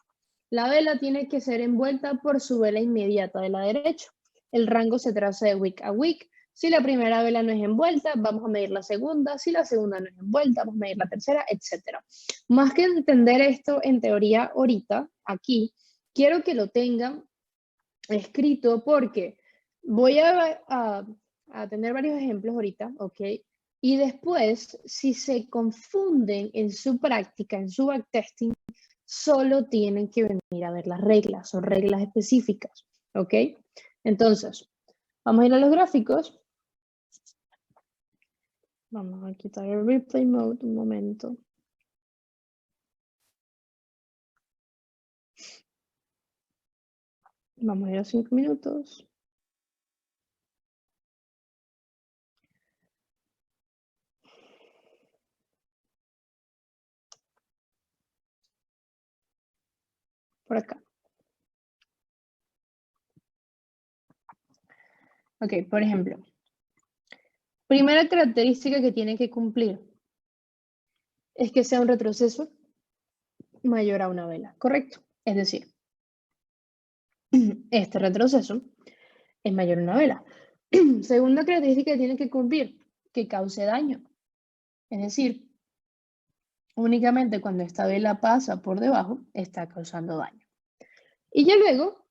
La vela tiene que ser envuelta por su vela inmediata de la derecha. El rango se traza de wick a wick. Si la primera vela no es envuelta, vamos a medir la segunda. Si la segunda no es envuelta, vamos a medir la tercera, etc. Más que entender esto en teoría ahorita, aquí, quiero que lo tengan escrito porque voy a tener varios ejemplos ahorita, ¿ok? Y después, si se confunden en su práctica, en su backtesting, solo tienen que venir a ver las reglas o reglas específicas, ¿ok? Entonces, vamos a ir a los gráficos. Vamos a quitar el replay mode un momento. Vamos a ir a 5 minutos. Por acá. Ok, por ejemplo. Primera característica que tiene que cumplir es que sea un retroceso mayor a una vela, ¿correcto? Es decir, este retroceso es mayor a una vela. Segunda característica que tiene que cumplir, que cause daño. Es decir, únicamente cuando esta vela pasa por debajo, está causando daño. Y ya luego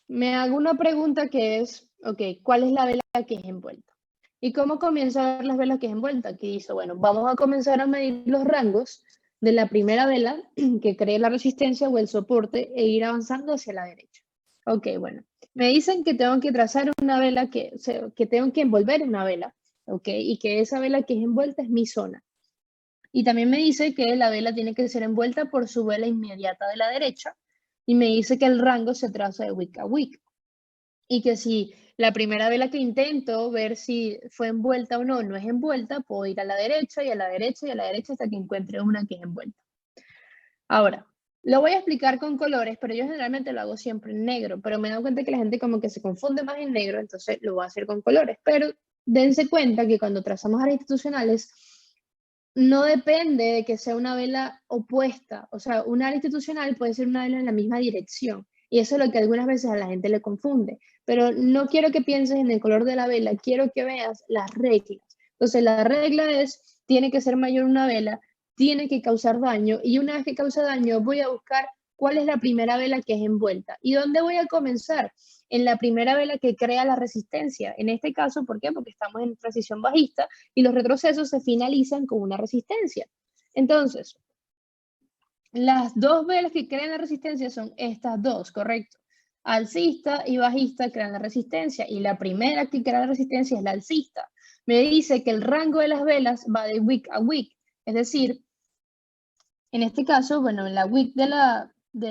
me hago una pregunta que es, ok, ¿cuál es la vela que es envuelta? ¿Y cómo comienzo a ver las velas que es envuelta? Aquí dice, bueno, vamos a comenzar a medir los rangos de la primera vela que cree la resistencia o el soporte e ir avanzando hacia la derecha. Ok, bueno, me dicen que tengo que trazar una vela que tengo que envolver una vela, ok, y que esa vela que es envuelta es mi zona. Y también me dice que la vela tiene que ser envuelta por su vela inmediata de la derecha y me dice que el rango se traza de wick a wick y que si la primera vela que intento ver si fue envuelta o no, no es envuelta, puedo ir a la derecha y a la derecha y a la derecha hasta que encuentre una que es envuelta. Ahora, lo voy a explicar con colores, pero yo generalmente lo hago siempre en negro, pero me he dado cuenta que la gente como que se confunde más en negro, entonces lo voy a hacer con colores. Pero dense cuenta que cuando trazamos áreas institucionales, no depende de que sea una vela opuesta, o sea, una área institucional puede ser una vela en la misma dirección, y eso es lo que algunas veces a la gente le confunde, pero no quiero que pienses en el color de la vela, quiero que veas las reglas. Entonces, la regla es, tiene que ser mayor una vela, tiene que causar daño, y una vez que causa daño, voy a buscar cuál es la primera vela que es envuelta. ¿Y dónde voy a comenzar? En la primera vela que crea la resistencia. En este caso, ¿por qué? Porque estamos en transición bajista y los retrocesos se finalizan con una resistencia. Entonces, las dos velas que crean la resistencia son estas dos, ¿correcto? Alcista y bajista crean la resistencia y la primera que crea la resistencia es la alcista. Me dice que el rango de las velas va de wick a wick, es decir, en este caso, bueno, la wick de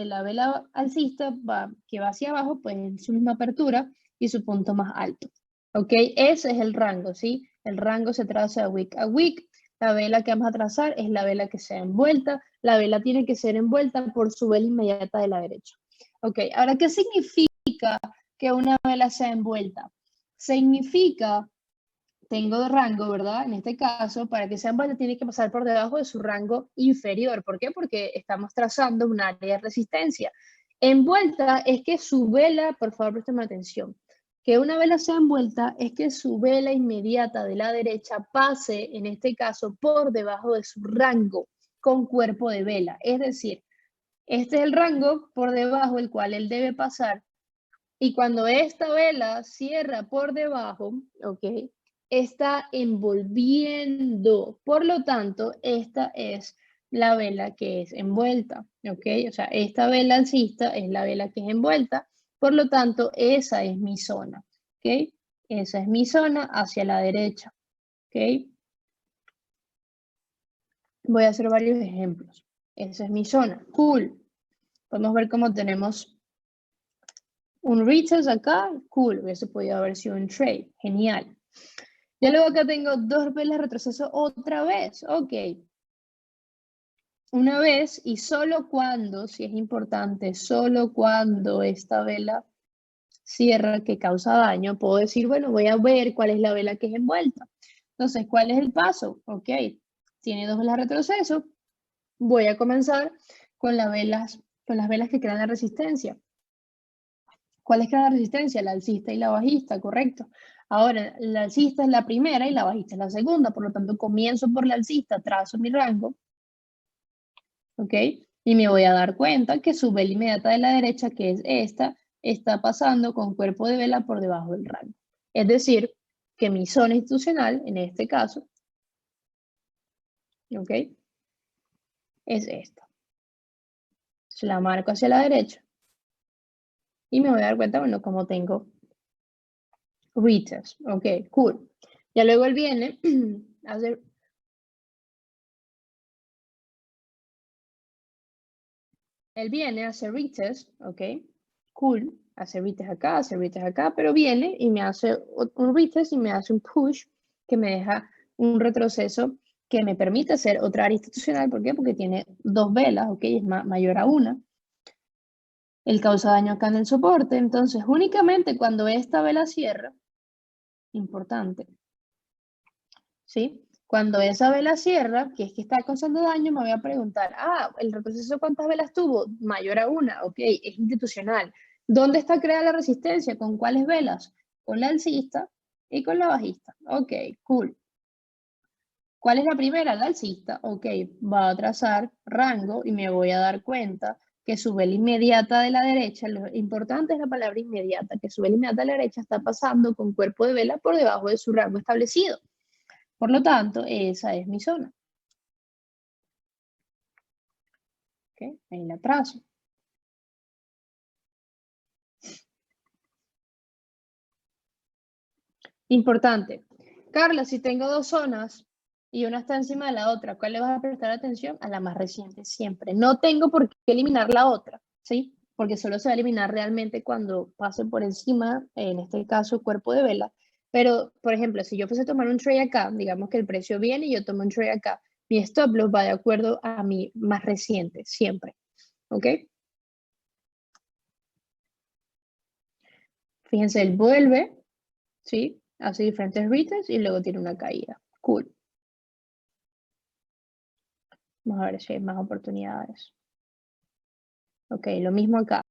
la vela alcista que va hacia abajo, pues en su misma apertura y su punto más alto. ¿Ok? Ese es el rango, ¿sí? El rango se traza de wick a wick. La vela que vamos a trazar es la vela que sea envuelta. La vela tiene que ser envuelta por su vela inmediata de la derecha. Ok, ahora, ¿qué significa que una vela sea envuelta? Significa, tengo rango, ¿verdad? En este caso, para que sea envuelta tiene que pasar por debajo de su rango inferior. ¿Por qué? Porque estamos trazando un área de resistencia. Envuelta es que su vela, por favor, presten atención, que una vela sea envuelta es que su vela inmediata de la derecha pase, en este caso, por debajo de su rango con cuerpo de vela. Es decir, este es el rango por debajo el cual él debe pasar. Y cuando esta vela cierra por debajo, ¿ok? Está envolviendo. Por lo tanto, esta es la vela que es envuelta, ¿ok? O sea, esta vela alcista es la vela que es envuelta. Por lo tanto, esa es mi zona, ¿ok? Esa es mi zona hacia la derecha, ¿ok? Voy a hacer varios ejemplos. Esa es mi zona. Cool. Podemos ver cómo tenemos un retest acá. Cool. Hubiese podido haber sido un trade. Genial. Ya luego acá tengo dos velas de retroceso otra vez. Ok. Una vez y solo cuando, si es importante, solo cuando esta vela cierra que causa daño, puedo decir, bueno, voy a ver cuál es la vela que es envuelta. Entonces, ¿cuál es el paso? Ok. Tiene dos velas de retroceso. Voy a comenzar con las velas que crean la resistencia. ¿Cuál crean la resistencia? La alcista y la bajista, correcto. Ahora, la alcista es la primera y la bajista es la segunda, por lo tanto comienzo por la alcista, trazo mi rango, ¿ok? Y me voy a dar cuenta que su vela inmediata de la derecha, que es esta, está pasando con cuerpo de vela por debajo del rango. Es decir, que mi zona institucional, en este caso, ¿ok? Es esta. Se la marco hacia la derecha y me voy a dar cuenta, bueno, como tengo retest, ok, cool. Ya luego él viene a hacer él viene a hacer retest, ok, cool, hace retest acá, pero viene y me hace un retest y me hace un push que me deja un retroceso que me permite hacer otra área institucional. ¿Por qué? Porque tiene dos velas, ok, es mayor a una. Él causa daño acá en el soporte, entonces únicamente cuando esta vela cierra, importante, ¿sí? Cuando esa vela cierra, que es que está causando daño, me voy a preguntar, el retroceso ¿cuántas velas tuvo? Mayor a una, ok, es institucional. ¿Dónde está creada la resistencia? ¿Con cuáles velas? Con la alcista y con la bajista. Ok, cool. ¿Cuál es la primera? La alcista. Ok, va a trazar rango y me voy a dar cuenta que su vela inmediata de la derecha, lo importante es la palabra inmediata, que su vela inmediata de la derecha está pasando con cuerpo de vela por debajo de su rango establecido. Por lo tanto, esa es mi zona. ¿Okay? Ahí la trazo. Importante. Carla, si tengo dos zonas y una está encima de la otra, ¿cuál le vas a prestar atención? A la más reciente siempre. No tengo por qué eliminar la otra, ¿sí? Porque solo se va a eliminar realmente cuando pase por encima, en este caso, cuerpo de vela. Pero, por ejemplo, si yo fuese a tomar un trade acá, digamos que el precio viene y yo tomo un trade acá, mi stop loss va de acuerdo a mi más reciente, siempre. ¿Ok? Fíjense, él vuelve, ¿sí? Hace diferentes retests y luego tiene una caída. Cool. Vamos a ver si hay más oportunidades. Ok, lo mismo acá.